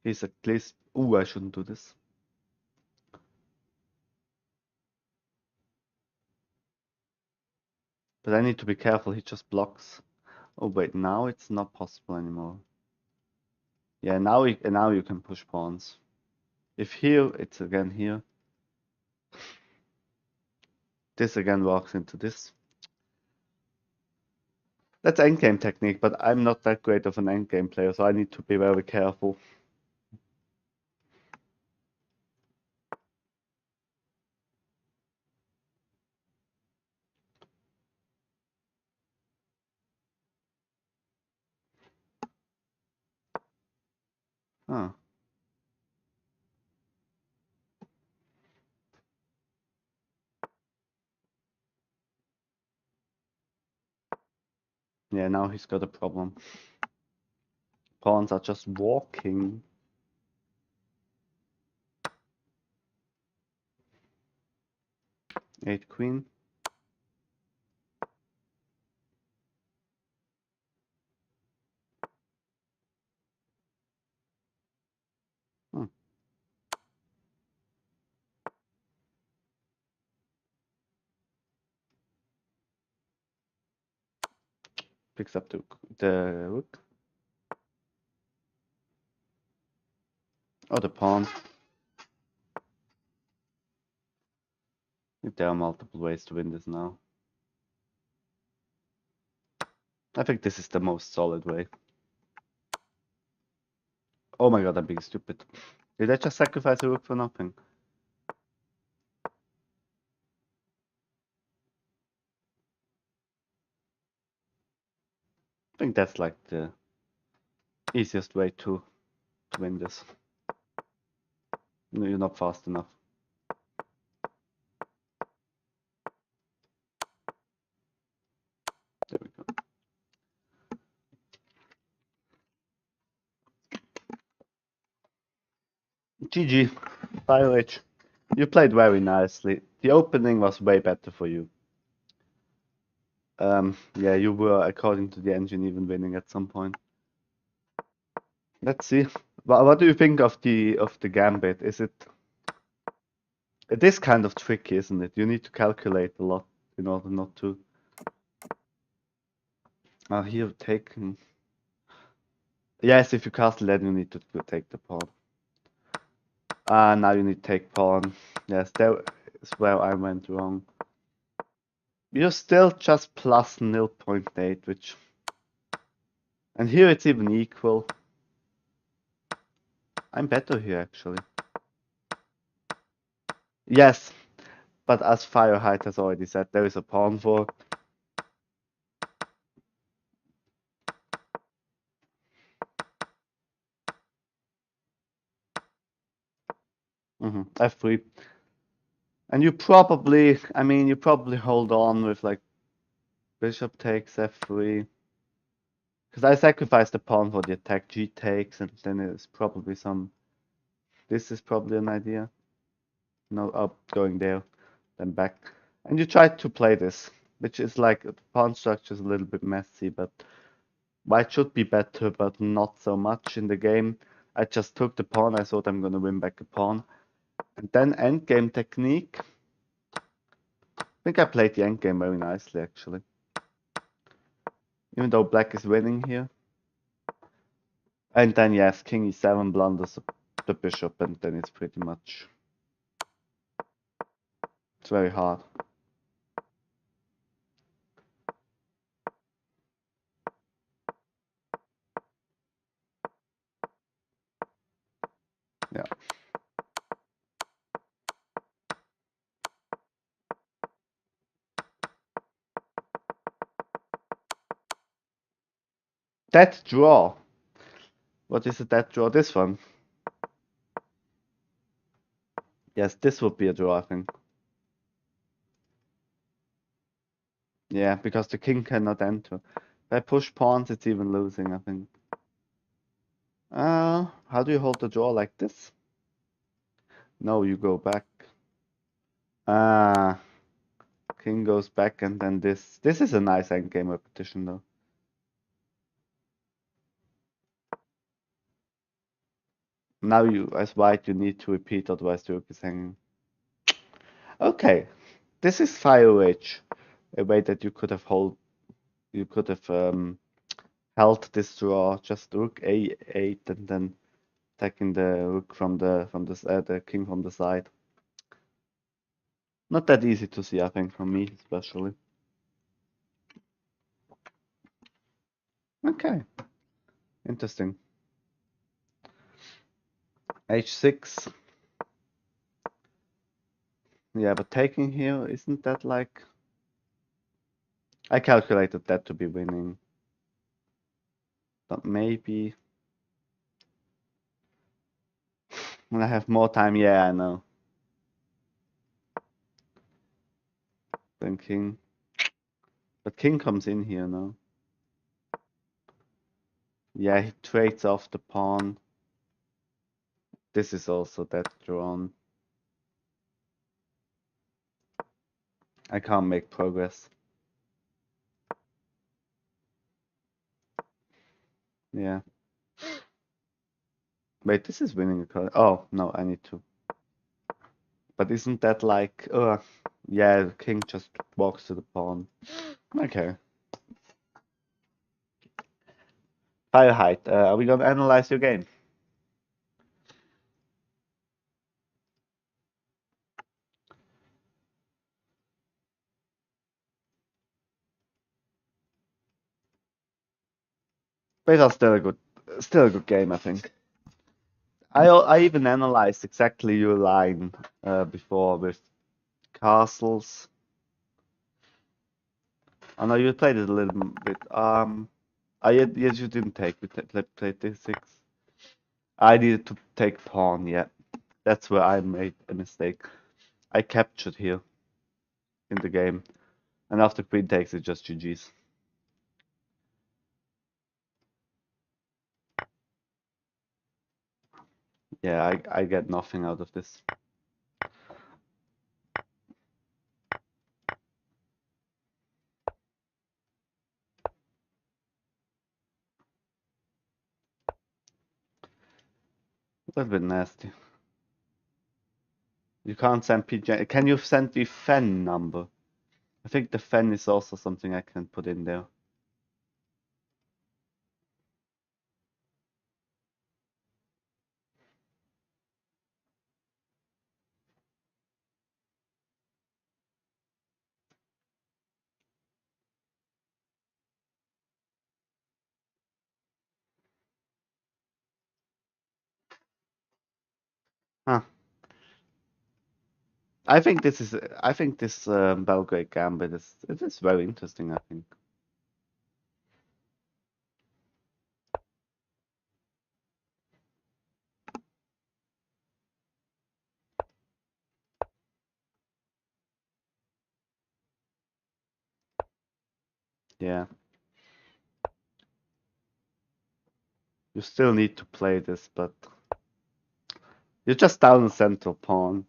he's at least. Ooh, I shouldn't do this. But I need to be careful. He just blocks. Oh wait, now it's not possible anymore. Yeah, now you can push pawns. If here, it's again here. This again walks into this. That's endgame technique, but I'm not that great of an endgame player, so I need to be very careful. Huh. Yeah, now he's got a problem. Pawns are just walking. 8 queen. Picks up the rook. Oh, the pawn. There are multiple ways to win this now. I think this is the most solid way. Oh my god, I'm being stupid. Did I just sacrifice a rook for nothing? I think that's like the easiest way to win this. No, you're not fast enough. There we go. GG. H. You played very nicely. The opening was way better for you. Yeah, you were, according to the engine, even winning at some point. Let's see. What do you think of the gambit? It is kind of tricky, isn't it? You need to calculate a lot in order not to. Here taking. Yes, if you castle, then you need to take the pawn. Now you need to take pawn. Yes, that is where I went wrong. You're still just plus 0.8, which. And here it's even equal. I'm better here, actually. Yes, but as Fireheart has already said, there is a pawn for. F3. And you probably, I mean, you probably hold on with like bishop takes F3. Because I sacrificed the pawn for the attack, G takes, and then it's probably some. This is probably an idea. No, up, going there, then back. And you try to play this, which is like the pawn structure is a little bit messy, but white should be better, but not so much in the game. I just took the pawn, I thought I'm gonna win back a pawn. And then endgame technique. I think I played the endgame very nicely, actually. Even though black is winning here. And then, yes, king e7 blunders the bishop, and then it's pretty much... It's very hard. Yeah. That draw. What is a dead draw? This one. Yes, this would be a draw, I think. Yeah, because the king cannot enter. If I push pawns, it's even losing, I think. How do you hold the draw like this? No, you go back. Ah, king goes back and then this. This is a nice endgame repetition, though. Now you, as white, you need to repeat, otherwise the rook is hanging. Okay, this is fire rage. A way that you could have held this draw, just rook a8 and then attacking the rook from the king from the side. Not that easy to see, I think, from me especially. Okay, interesting. H6. Yeah, but taking here, isn't that like... I calculated that to be winning. But maybe... When I have more time, yeah, I know. Then king. But king comes in here now. Yeah, he trades off the pawn. This is also that drawn. I can't make progress. Yeah. Wait, this is winning a card. Oh, no, I need to. But isn't that like... yeah, the king just walks to the pawn. Okay. Fire height. Are we gonna analyze your game? But it's still a good game, I think. I even analyzed exactly your line before with castles. I know you played it a little bit. Yes, you didn't take. You played d6. I needed to take pawn. Yeah, that's where I made a mistake. I captured here in the game, and after queen takes, it's just GG's. Yeah, I get nothing out of this. A little bit nasty. You can't send PJ. Can you send the Fen number? I think the Fen is also something I can put in there. Huh. I think this Belgrade Gambit is very interesting, I think. Yeah. You still need to play this, but you're just down a central pawn.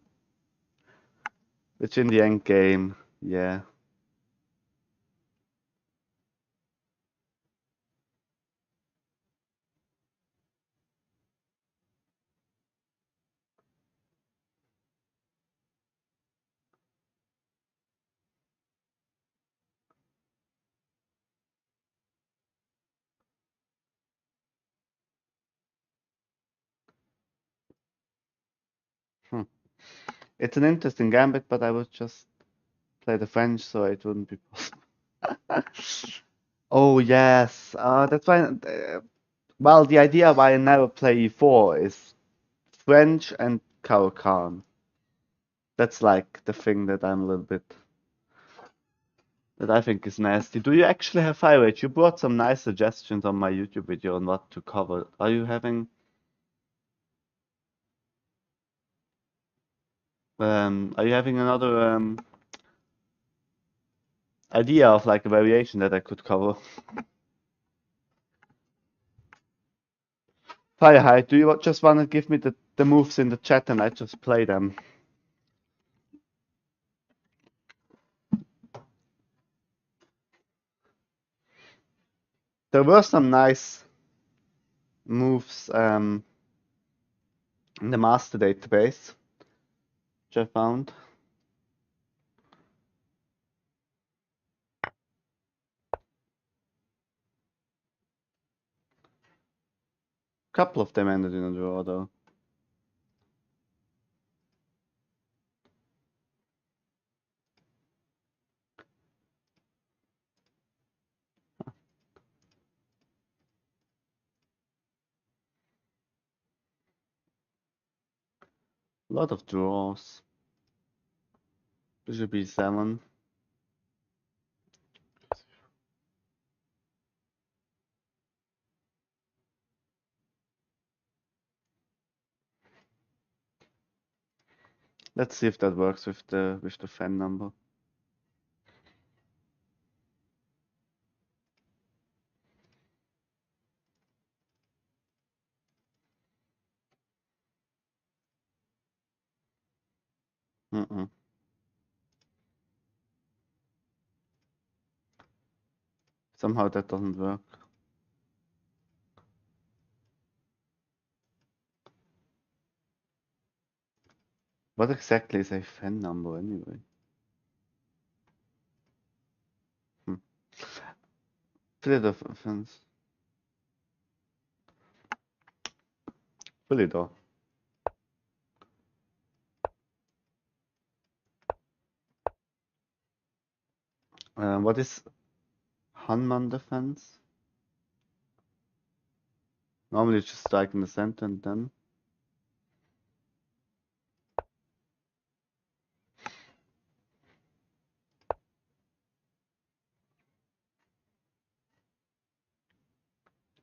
Which in the end game, yeah. Hmm. It's an interesting gambit, but I would just play the French so it wouldn't be possible. Oh yes, that's why. Well, the idea why I never play e4 is French and Caro-Kann. That's like the thing that I'm a little bit that I think is nasty. Do you actually have fire rate? You brought some nice suggestions on my YouTube video on what to cover. Are you having another idea of like a variation that I could cover? Fire height, do you just want to give me the moves in the chat and I just play them? There were some nice moves in the master database, which I found. A couple of them ended in a draw though. A lot of draws. Bishop b7. Let's see if that works with the fan number. Mm-mm. Somehow that doesn't work. What exactly is a fan number anyway? Hmm. Split of fans. Fully though. What is Hanman defense? Normally you just strike in the center and then.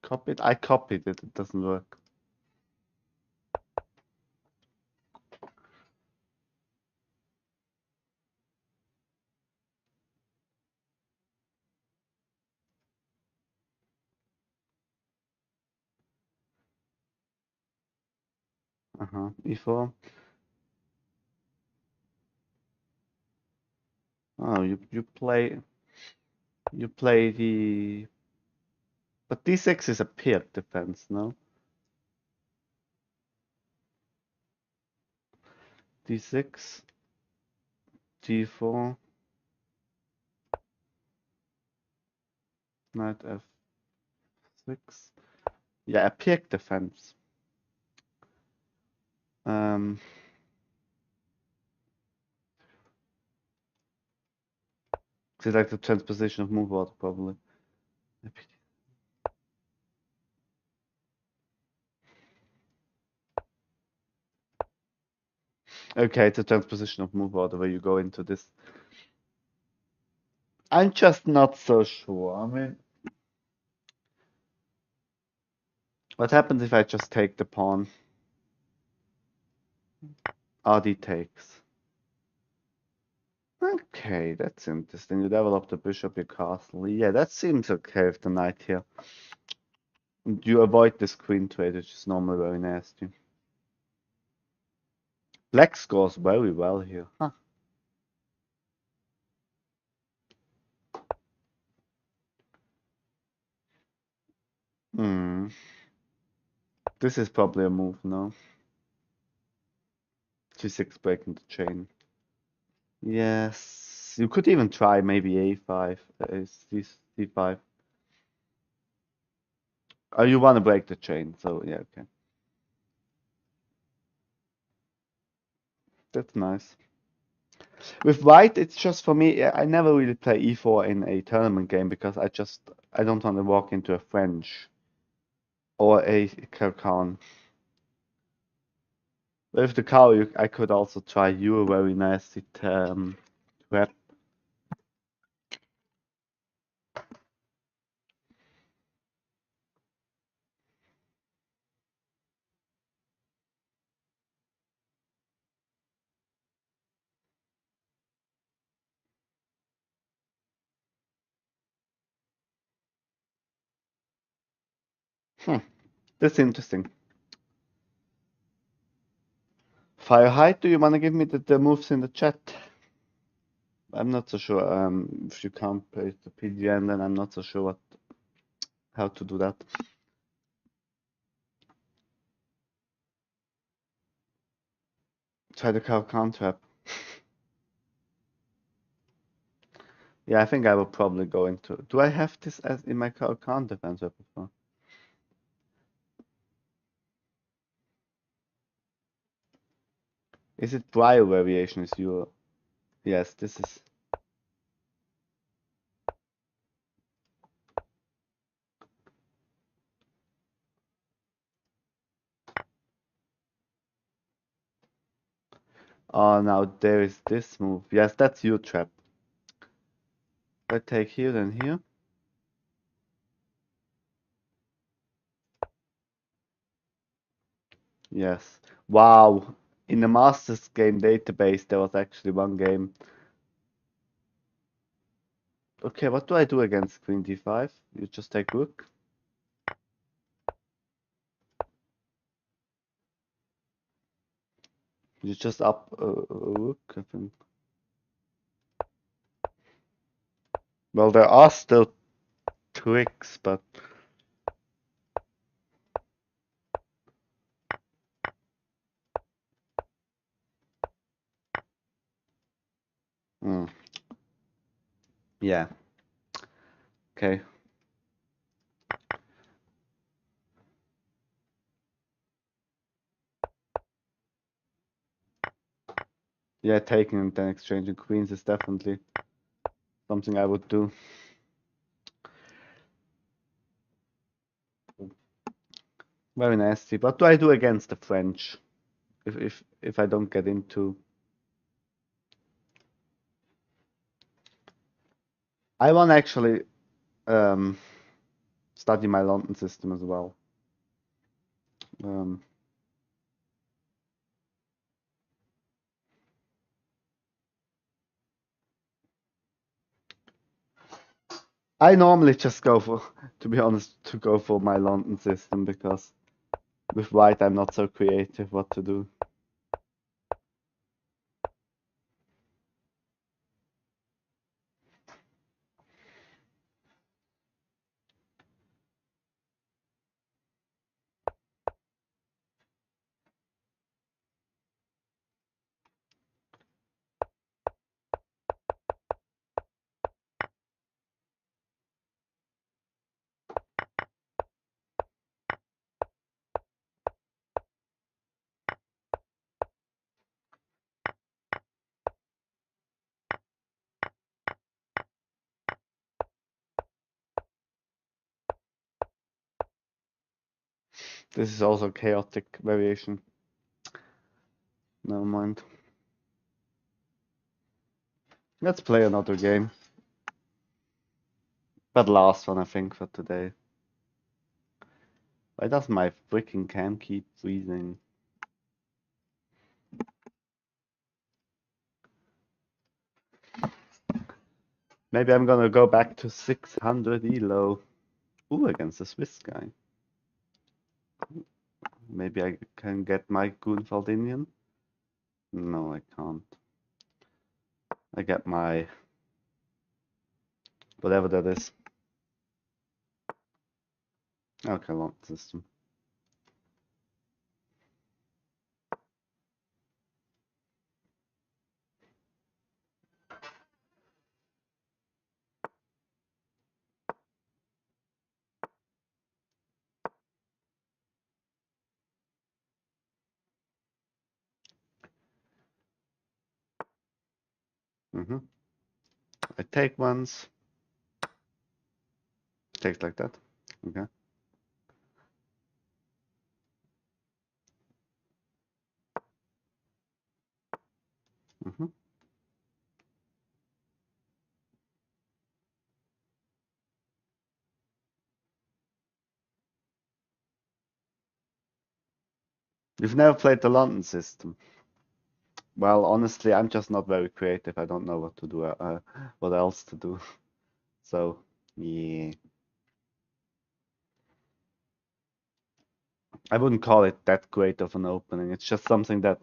Copied? I copied it, it doesn't work. E4. Oh, you play the, but d6 is a paired defense, no? d6, g4, knight f6. Yeah, a paired defense. It's like the transposition of move order, probably. Okay, it's a transposition of move order where you go into this. I'm just not so sure. I mean, what happens if I just take the pawn? RD takes. Okay, that's interesting. You develop the bishop, your castle. Yeah, that seems okay with the knight here. You avoid this queen trade, which is normally very nasty. Black scores very well here. Huh. Hmm. This is probably a move now. G6 breaking the chain. Yes. You could even try maybe A5, C5. Oh, you want to break the chain, so yeah, okay. That's nice. With white, it's just for me, I never really play E4 in a tournament game because I don't want to walk into a French or a Khan. With the cow, I could also try you a very nice trap. Hmm, that's interesting. Fire height, do you want to give me the moves in the chat? I'm not so sure. If you can't play the PGN, then I'm not so sure how to do that. Try the cow count trap. Yeah, I think I will probably go into. Do I have this as in my cow count defense repertoire? Is it prior variation? Is your yes? This is. Oh, now there is this move. Yes, that's your trap. I take here, then here. Yes. Wow. In the Masters game database, there was actually one game. Okay, what do I do against Queen D5? You just take rook. You just up a rook, I think. Well, there are still tricks, but mm, yeah. Okay. Yeah, taking and then exchanging queens is definitely something I would do. Very nasty. What do I do against the French? If I don't get into. I want to actually um, study my London system as well. Um, I normally just go for, to be honest, to go for my London system because with white I'm not so creative what to do. This is also chaotic variation. Never mind. Let's play another game. But last one I think for today. Why does my freaking cam keep freezing? Maybe I'm gonna go back to 600 elo. Ooh, against the Swiss guy. Maybe I can get my Grunwald Indian? No, I can't. I get my whatever that is. Okay, long system. I take once. Takes like that. Okay. You've never played the London system. Well, honestly, I'm just not very creative. I don't know what to do, what else to do. So, yeah. I wouldn't call it that great of an opening. It's just something that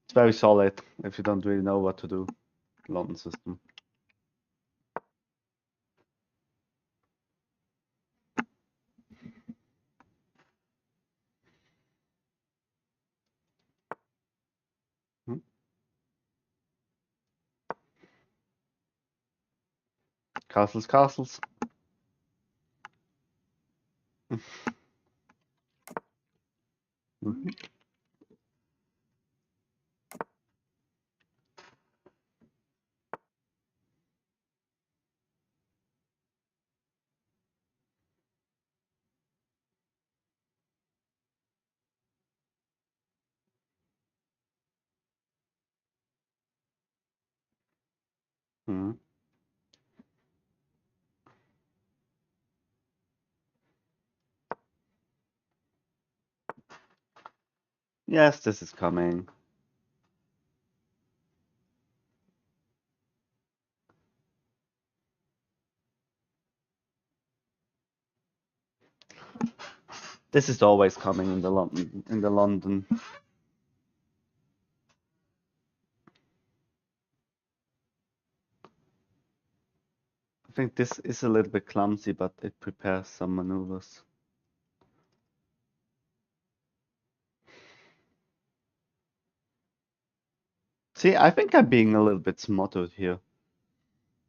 it's very solid if you don't really know what to do. London system. Hmm? Castles, castles. Mhm. Mhm. Yes, this is coming. This is always coming in the London. I think this is a little bit clumsy, but it prepares some maneuvers. See, I think I'm being a little bit smothered here.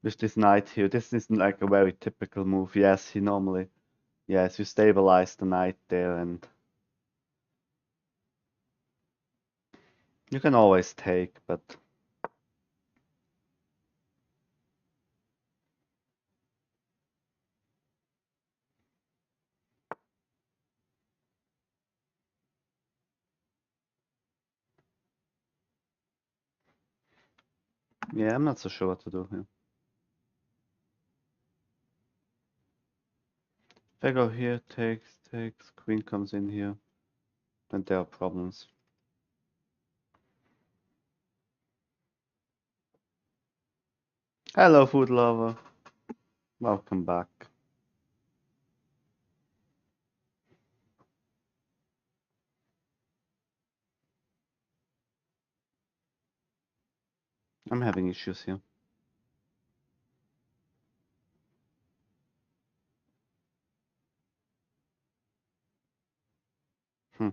With this knight here. This isn't like a very typical move. Yes, he normally... Yes, you stabilize the knight there and... You can always take, but... Yeah, I'm not so sure what to do here. If I go here, takes, queen comes in here, then there are problems. Hello, food lover. Welcome back. I'm having issues here. Hmm.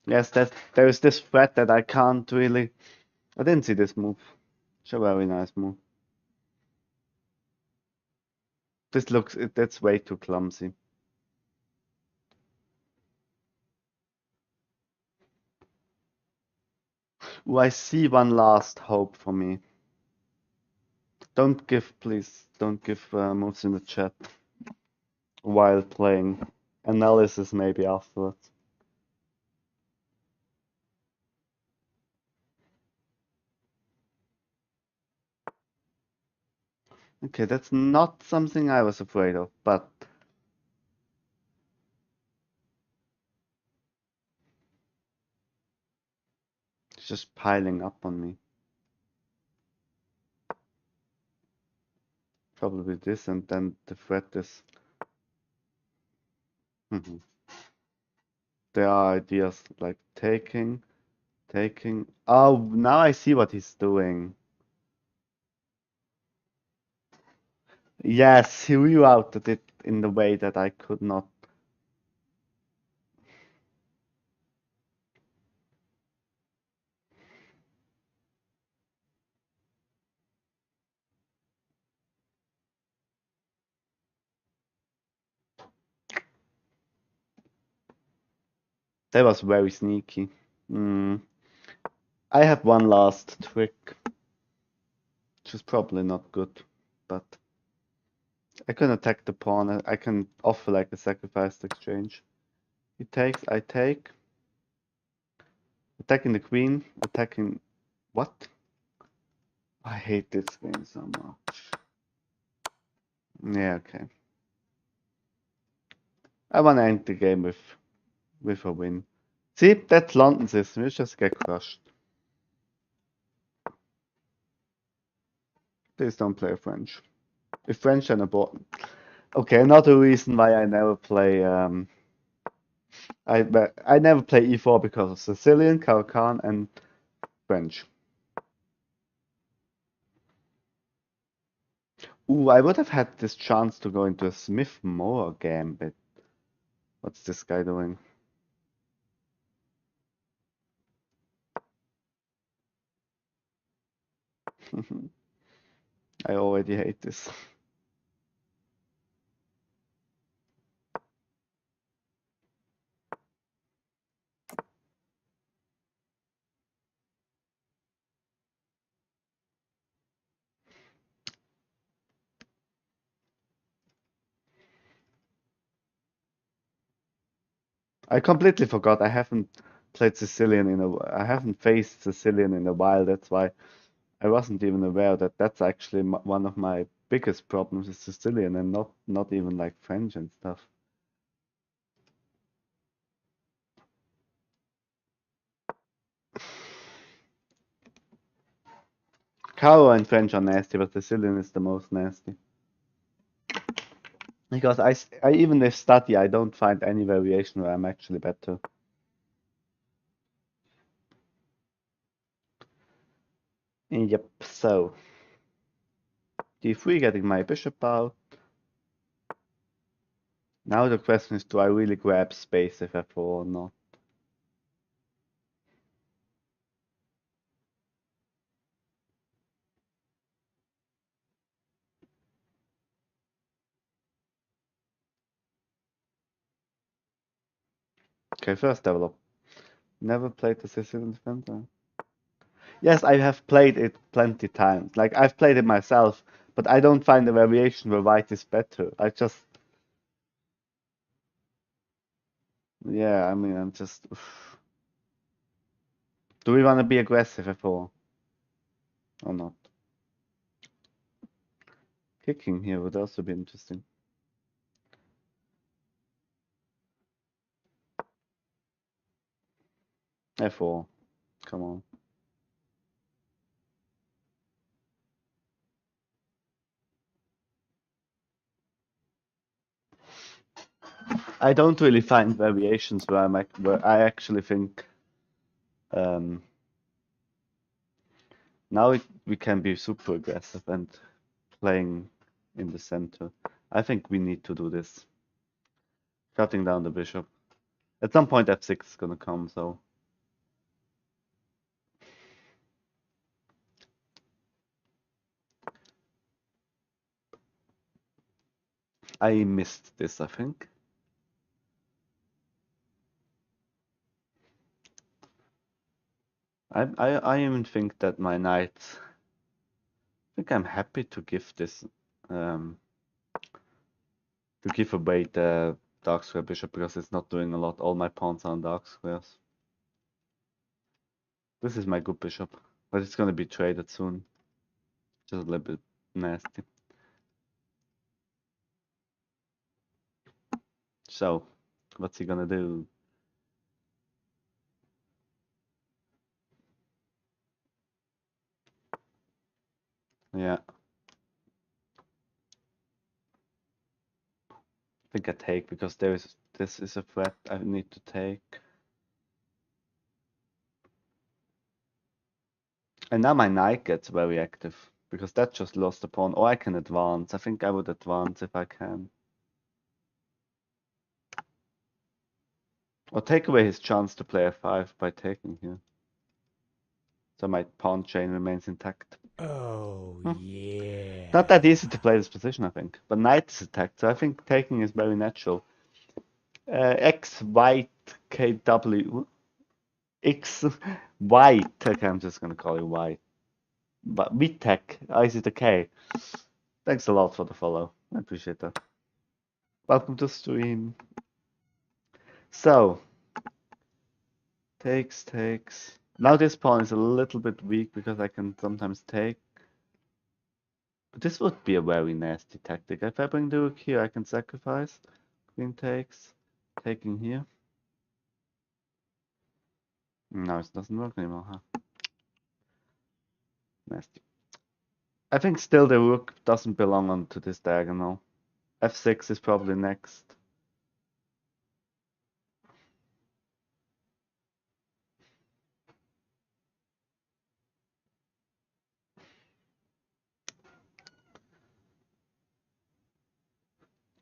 Yes, there is this threat that I can't really... I didn't see this move. It's a very nice move. This looks... That's way too clumsy. Ooh, I see one last hope for me. Don't give, please, don't give moves in the chat while playing. Analysis maybe afterwards. Okay, that's not something I was afraid of, but just piling up on me. Probably this, and then the threat is. There are ideas like taking. Oh, now I see what he's doing. Yes, he rerouted it in the way that I could not. That was very sneaky. I have one last trick, which is probably not good, but I can attack the pawn. I can offer like a sacrificed exchange. He takes, I take. Attacking the queen, attacking. What? I hate this game so much. Yeah, okay. I wanna end the game with a win. See, that's London system. You just get crushed. Please don't play French. If French and a bot. Okay, another reason why I never play I never play e4 because of Sicilian, Caracan, and French. Ooh, I would have had this chance to go into a Smith Moore gambit. What's this guy doing? I already hate this. I completely forgot. I haven't played Sicilian I haven't faced Sicilian in a while. That's why I wasn't even aware that that's actually one of my biggest problems is Sicilian and not even like French and stuff. Caro and French are nasty, but Sicilian is the most nasty. Because I even if study, I don't find any variation where I'm actually better. Yep, so d3 getting my bishop out. Now the question is, do I really grab space if f4 or not? Okay, first develop. Never played the Sicilian defender. Yes, I have played it plenty times. Like I've played it myself, but I don't find a variation where white is better. I just, yeah, I mean, I'm just. Do we want to be aggressive at all or not? Kicking here would also be interesting. F4, come on. I don't really find variations where where I actually think um, now we can be super aggressive and playing in the center. I think we need to do this. Shutting down the bishop. At some point f6 is gonna come, so I missed this, I think. I even think that my knight. I think I'm happy to give this to give away the dark square bishop because it's not doing a lot. All my pawns are on dark squares. This is my good bishop, but it's gonna be traded soon. Just a little bit nasty. So, what's he gonna do? Yeah. I think I take because this is a threat I need to take. And now my knight gets very active because that just lost a pawn. Or I can advance. I think I would advance if I can. Or take away his chance to play f5 by taking here. So my pawn chain remains intact. Oh, yeah. Not that easy to play this position, I think. But knight is attacked, so I think taking is very natural. X white KW X white. Okay, I'm just gonna call you white. But Vitek, is it okay? Thanks a lot for the follow. I appreciate that. Welcome to stream. So takes. Now this pawn is a little bit weak because I can sometimes take. But this would be a very nasty tactic. If I bring the rook here, I can sacrifice. Queen takes. Taking here. No, it doesn't work anymore, huh? Nasty. I think still the rook doesn't belong onto this diagonal. f6 is probably next.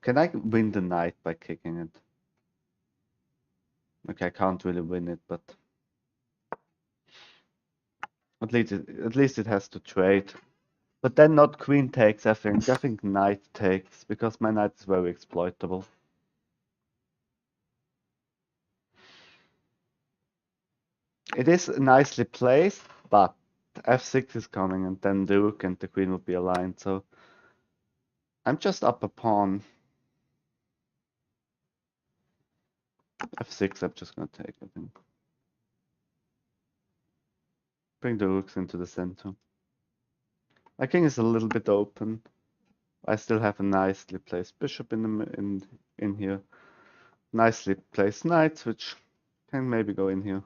Can I win the knight by kicking it? Okay, I can't really win it, but at least it has to trade. But then not queen takes, I think. I think knight takes, because my knight is very exploitable. It is nicely placed, but f6 is coming, and then the rook and the queen will be aligned, so I'm just up a pawn. f6, I'm just gonna take, I think. Bring the rooks into the center. My king is a little bit open. I still have a nicely placed bishop in here. Nicely placed knights, which can maybe go in here.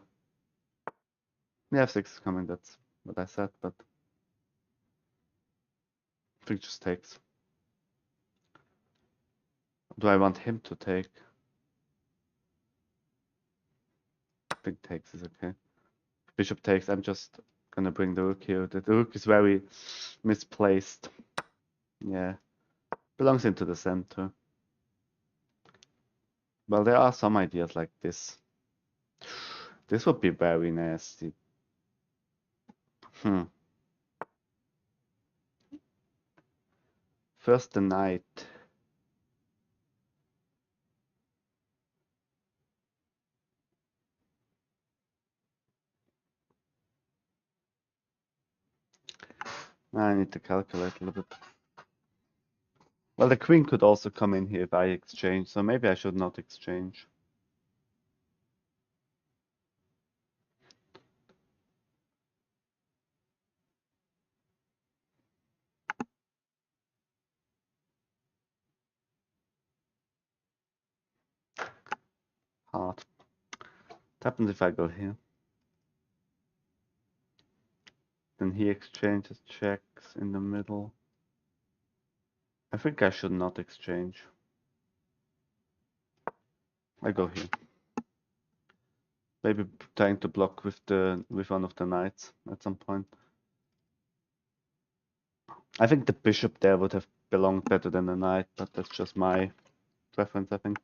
The f6 is coming, that's what I said, but I think just takes. Do I want him to take? I think takes is okay. Bishop takes, I'm just gonna bring the rook here. The rook is very misplaced. Yeah, belongs into the center. Well, there are some ideas like this. This would be very nasty. Hmm. First the knight. I need to calculate a little bit. Well, the queen could also come in here if I exchange, so maybe I should not exchange. Hard. What happens if I go here? Then he exchanges checks in the middle. I think I should not exchange. I go here. Maybe trying to block with one of the knights at some point. I think the bishop there would have belonged better than the knight, but that's just my preference, I think.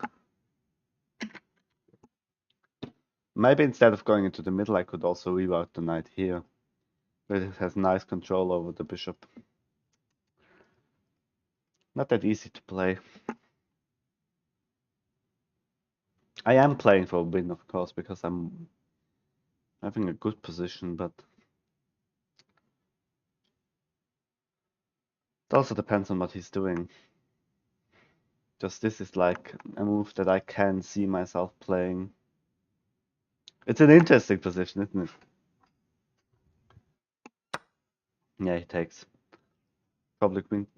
Maybe instead of going into the middle, I could also reroute the knight here. But it has nice control over the bishop. Not that easy to play. I am playing for a win, of course, because I'm having a good position, but it also depends on what he's doing. Just this is like a move that I can see myself playing. It's an interesting position, isn't it? Yeah, he takes. Probably queen.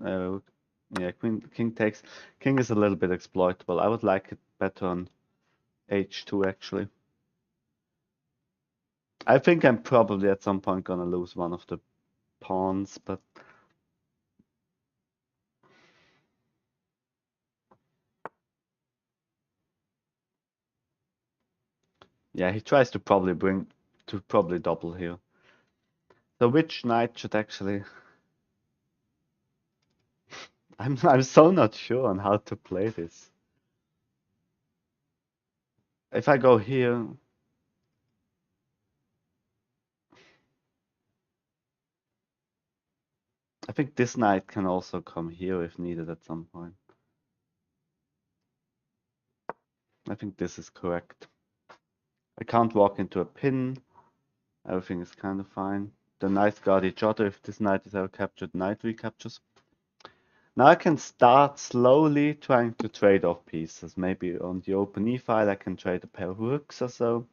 Yeah, king takes. King is a little bit exploitable. I would like it better on h2 actually. I think I'm probably at some point gonna lose one of the pawns, but Yeah, he tries to probably double here. So which knight should actually? I'm so not sure on how to play this. If I go here, I think this knight can also come here if needed at some point. I think this is correct. I can't walk into a pin. Everything is kind of fine. The knights guard each other. If this knight is ever captured, knight recaptures. Now I can start slowly trying to trade off pieces. Maybe on the open e file I can trade a pair of rooks or so.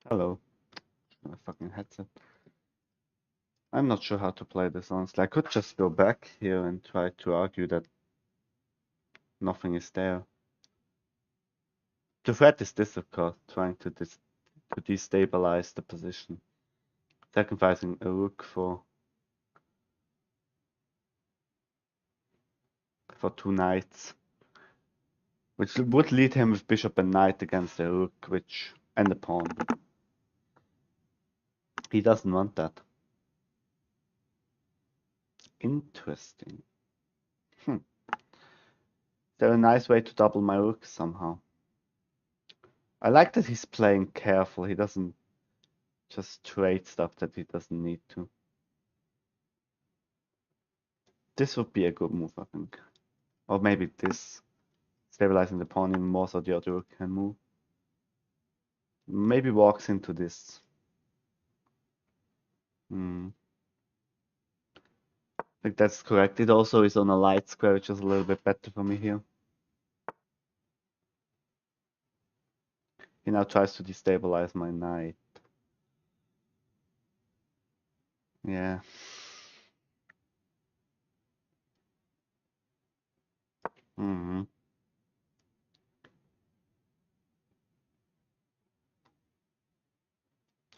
Hello. My fucking headset. I'm not sure how to play this honestly. I could just go back here and try to argue that nothing is there. The threat is this, of course, trying to destabilize the position. Sacrificing a rook for two knights. Which would lead him with bishop and knight against the rook, and the pawn. He doesn't want that. Interesting. Is there a nice way to double my rook somehow? I like that he's playing careful. He doesn't just trade stuff that he doesn't need to. This would be a good move, I think. Or maybe this. Stabilizing the pawn even more so the other rook can move. Maybe walks into this. I think that's correct. It also is on a light square, which is a little bit better for me here. He now tries to destabilize my knight. Yeah.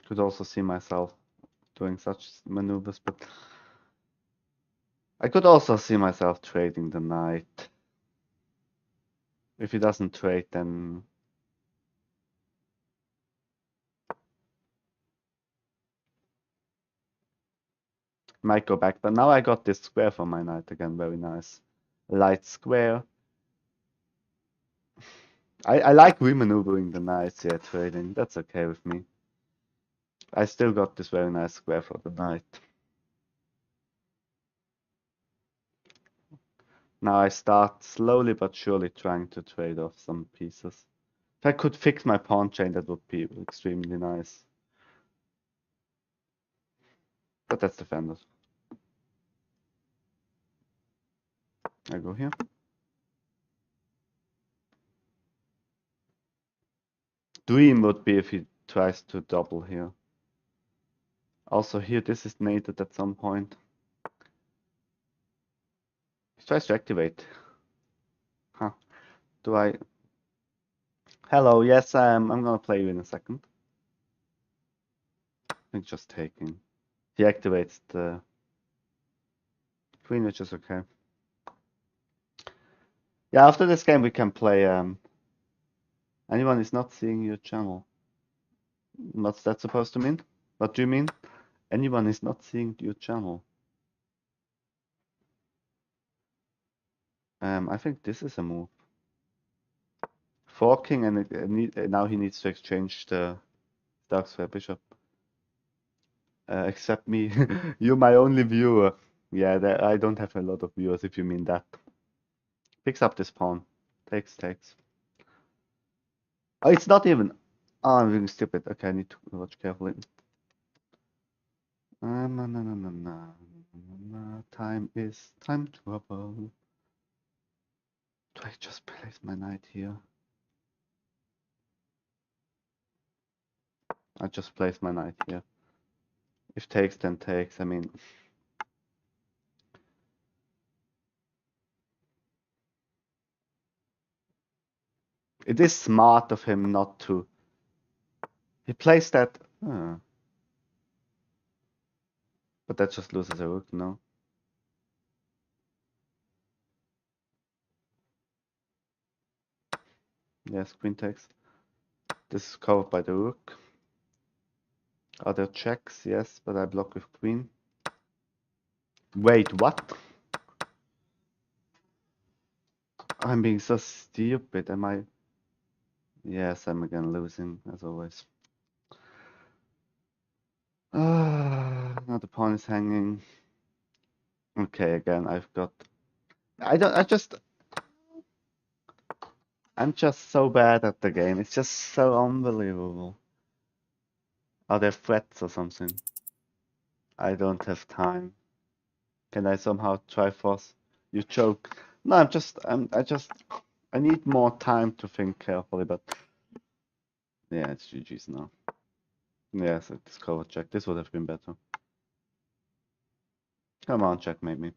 Could also see myself doing such maneuvers, but I could also see myself trading the knight. If he doesn't trade, then might go back. But now I got this square for my knight again. Very nice. Light square. I like remaneuvering the knights here, trading. That's okay with me. I still got this very nice square for the knight. Now I start slowly but surely trying to trade off some pieces. If I could fix my pawn chain, that would be extremely nice. But that's defended. I go here. Dream would be if he tries to double here. Also here, this is nated at some point. He tries to activate. Huh. Do I... Hello, yes, I'm gonna play you in a second. I think just taking. He activates the queen, which is okay. Yeah, after this game we can play anyone is not seeing your channel. What's that supposed to mean? What do you mean? Anyone is not seeing your channel. I think this is a move. Forking and now he needs to exchange the dark square bishop. Except me. You're my only viewer. Yeah, I don't have a lot of viewers if you mean that. Picks up this pawn. Takes. Oh, it's not even. Oh, I'm being stupid. Okay, I need to watch carefully. No. Time is time trouble. Do I just place my knight here? I just place my knight here. If takes, then takes. I mean, it is smart of him not to. He plays that. But that just loses a rook, no? Yes, queen takes. This is covered by the rook. Are there checks? Yes, but I block with queen. Wait, what? I'm being so stupid. Am I? Yes, I'm again losing, as always. Now the pawn is hanging. Okay, again, I've got. I'm just so bad at the game. It's just so unbelievable. Are there threats or something? I don't have time. Can I somehow try force? You choke. No, I need more time to think carefully, but yeah, it's GG's now. Yes, it's cover check. This would have been better. Come on, checkmate me.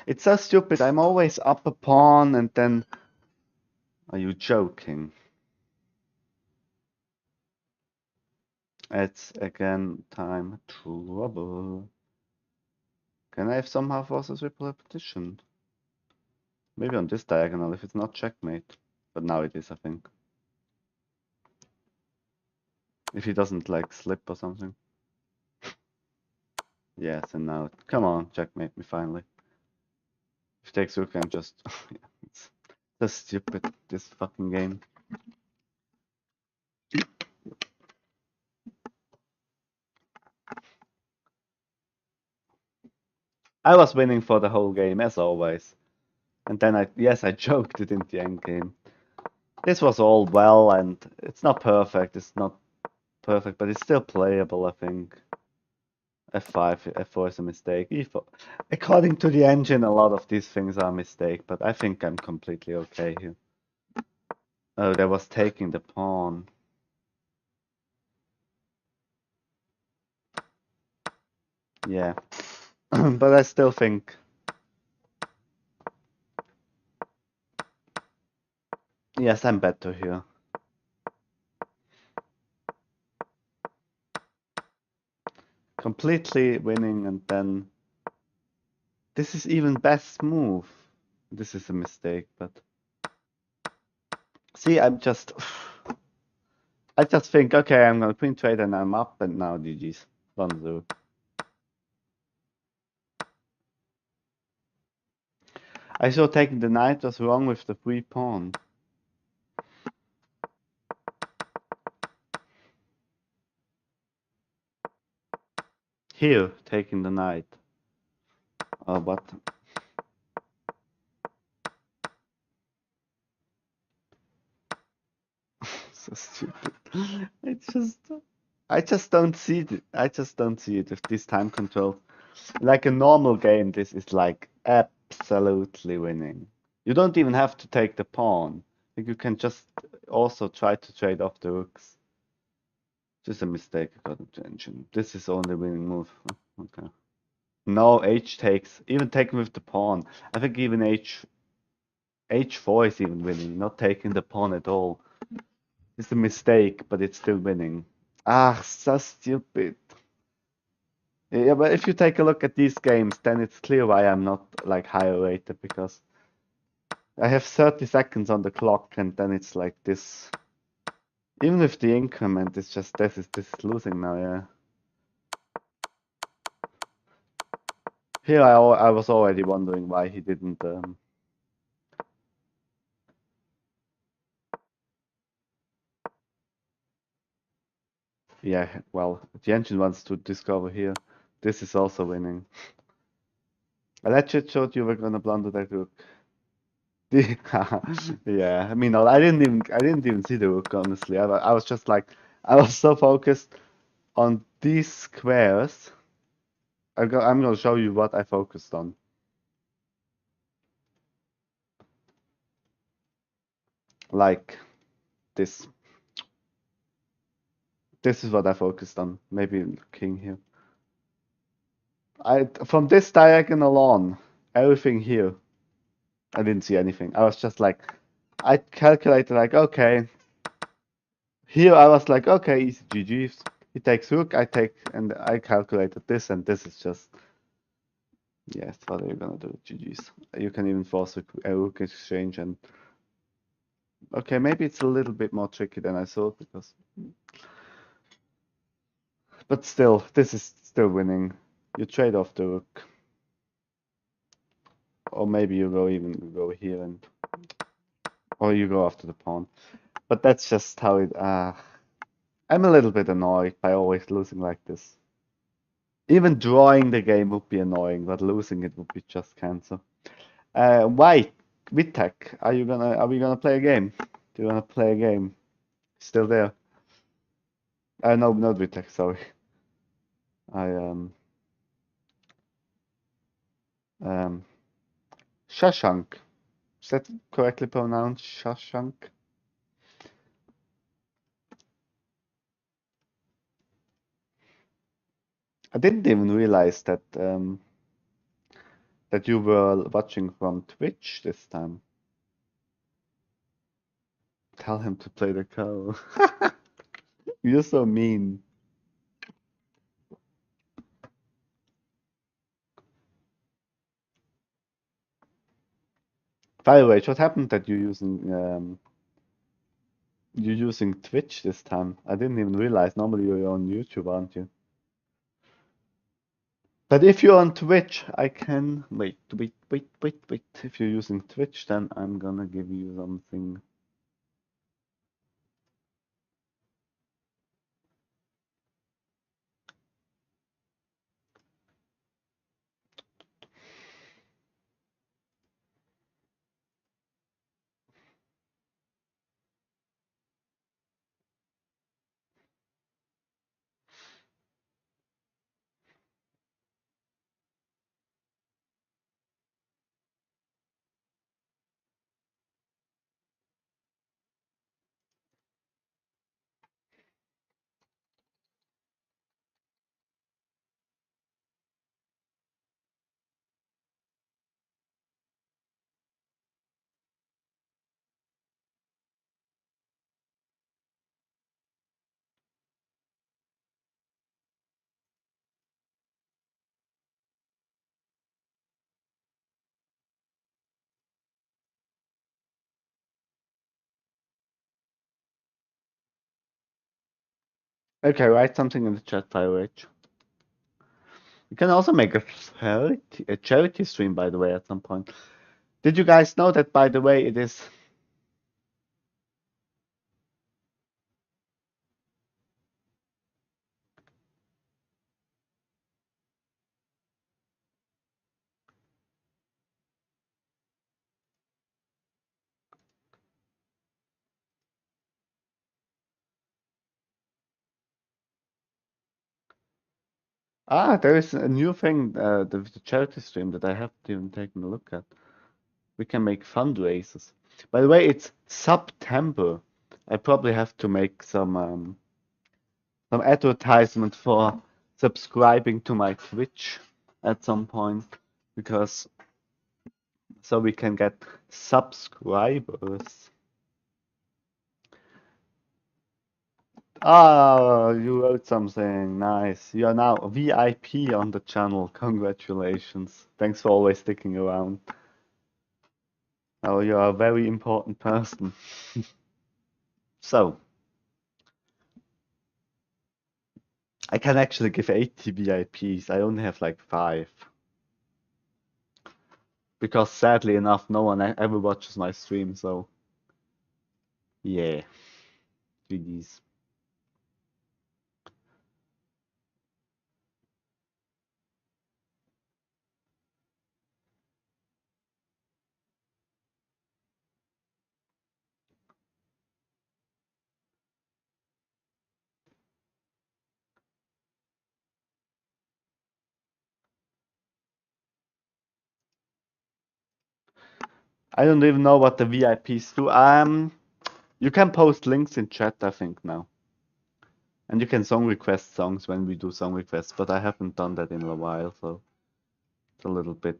It's so stupid. I'm always up a pawn and then. Are you joking? It's again time trouble. Can I have somehow forces with repetition? Maybe on this diagonal if it's not checkmate. But now it is, I think. If he doesn't like slip or something. Yes, and now, come on, checkmate me finally. If he takes rook, I'm just. It's so stupid, this fucking game. I was winning for the whole game, as always. And then I choked it in the end game. This was all well, and it's not perfect, but it's still playable, I think. F5, F4 is a mistake. E4. According to the engine, a lot of these things are a mistake, but I think I'm completely okay here. Oh, that was taking the pawn. Yeah. But I still think. Yes, I'm better here. Completely winning, and then. This is even best move. This is a mistake, but. See, I just think, okay, I'm gonna queen trade and I'm up, and now GG's. 1-0. I saw taking the knight was wrong with the free pawn. Here, taking the knight. Oh, what? So stupid. I just don't see it. I just don't see it with this time control. Like a normal game, this is like absolutely winning. You don't even have to take the pawn. You can just also try to trade off the rooks. Just a mistake according to engine. This is only winning move. Okay. No, H takes. Even taking with the pawn. I think even H4 is even winning, not taking the pawn at all. It's a mistake, but it's still winning. Ah, so stupid. Yeah, but if you take a look at these games, then it's clear why I'm not like higher rated, because I have 30 seconds on the clock and then it's like this. Even with the increment, it's just this is losing now, yeah. Here I was already wondering why he didn't yeah, well, the engine wants to discover here. This is also winning. I actually thought you were gonna blunder that rook. Yeah, I mean, I didn't even see the rook, honestly. I was just like, I was so focused on these squares. I'm gonna show you what I focused on. like this. This is what I focused on. Maybe king here. From this diagonal on, everything here, I didn't see anything. I was just like, I calculated like, okay. Here I was like, okay, easy GG's. He takes rook, I take, and I calculated this, and this is just, yes, what are you gonna do? GG's. You can even force a rook exchange, and okay, maybe it's a little bit more tricky than I thought, because, but still, this is still winning. You trade off the rook, or maybe you go here and, or you go after the pawn. But that's just how it. I'm a little bit annoyed by always losing like this. Even drawing the game would be annoying, but losing it would be just cancer. White, Vitek, are we gonna play a game? Do you wanna play a game? Still there? No, not Vitek, sorry. I um Shashank. Is that correctly pronounced? Shashank? I didn't even realize that you were watching from Twitch this time. Tell him to play the cow. You're so mean. By the way, what happened that you're using Twitch this time? I didn't even realize. Normally you're on YouTube, aren't you? But if you're on Twitch, I can wait. If you're using Twitch, then I'm gonna give you something. Okay, write something in the chat, Pirate. You can also make a charity stream, by the way, at some point. Did you guys know that, by the way, it is? There is a new thing, the charity stream that I haven't even taken a look at. We can make fundraisers. By the way, it's September. I probably have to make some advertisement for subscribing to my Twitch at some point, because so we can get subscribers. You wrote something nice. You are now a VIP on the channel. Congratulations. Thanks for always sticking around. Oh, you're a very important person. So, I can actually give 80 VIPs. I only have like 5. Because sadly enough, no one ever watches my stream, so yeah, GG's. I don't even know what the VIPs do. You can post links in chat, I think, now. And you can song request songs when we do song requests, but I haven't done that in a while, so it's a little bit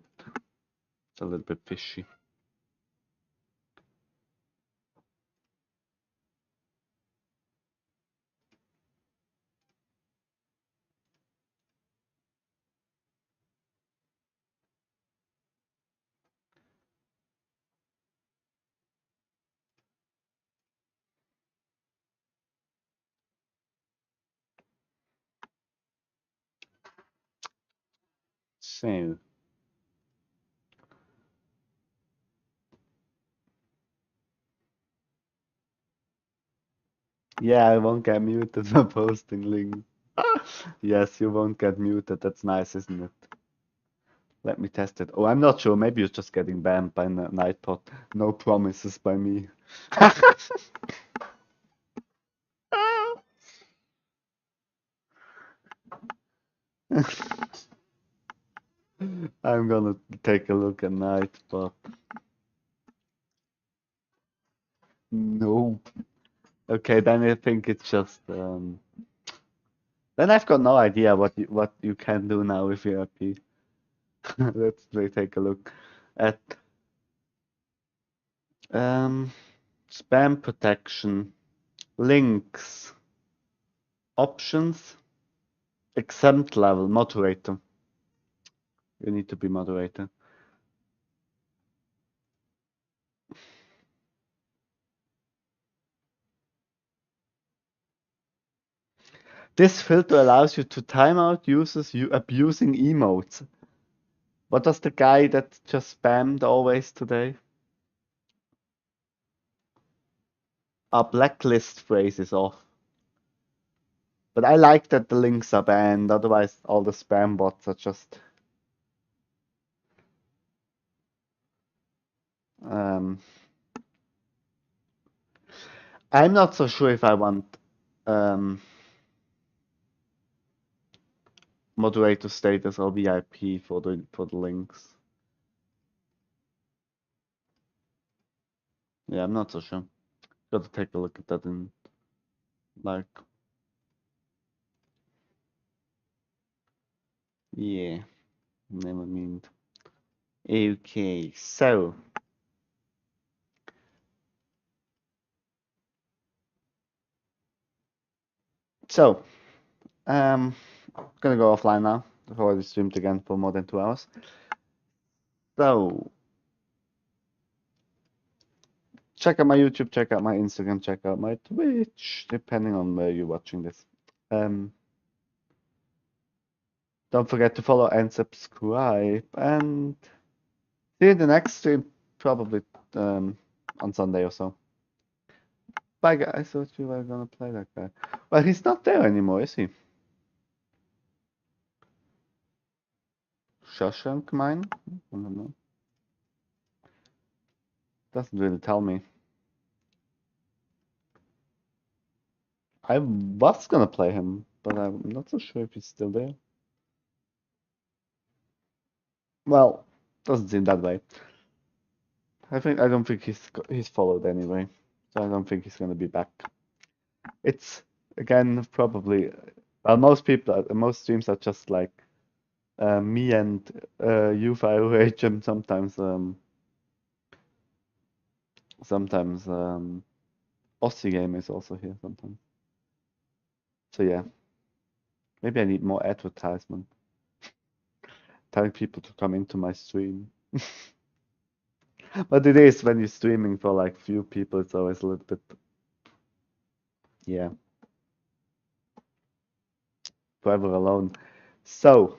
fishy. So, yeah, I won't get muted for posting links. Yes, you won't get muted. That's nice, isn't it? Let me test it. Oh, I'm not sure. Maybe you're just getting banned by Nightbot. No promises by me. I'm gonna take a look at Nightbot. No. Okay, then I think it's just then I've got no idea what you can do now with ERP. Let's take a look at um spam protection, links, options, exempt level, moderator. You need to be moderator. This filter allows you to time out users you abusing emotes. What does the guy that just spammed always today? Our blacklist phrase is off. But I like that the links are banned, otherwise all the spam bots are just um I'm not so sure if I want moderator status or VIP for the links. Yeah, I'm not so sure. Got to take a look at that in like yeah, never mind. Okay, so I'm gonna go offline now. I've already streamed again for more than 2 hours. So check out my YouTube, check out my Instagram, check out my Twitch, depending on where you're watching this. Don't forget to follow and subscribe, and see you in the next stream, probably on Sunday or so. Bye, guys. I thought you were gonna play that guy. Well, he's not there anymore, is he? Shawshank Mine? I don't know. Doesn't really tell me. I was gonna play him, but I'm not so sure if he's still there. Well, doesn't seem that way. I don't think he's followed anyway, so I don't think he's gonna be back. It's again probably well, most streams are just like me and U5HM sometimes Aussie Game is also here sometimes. So yeah, maybe I need more advertisement, telling people to come into my stream. But it is when you're streaming for like few people, it's always a little bit, yeah, forever alone. So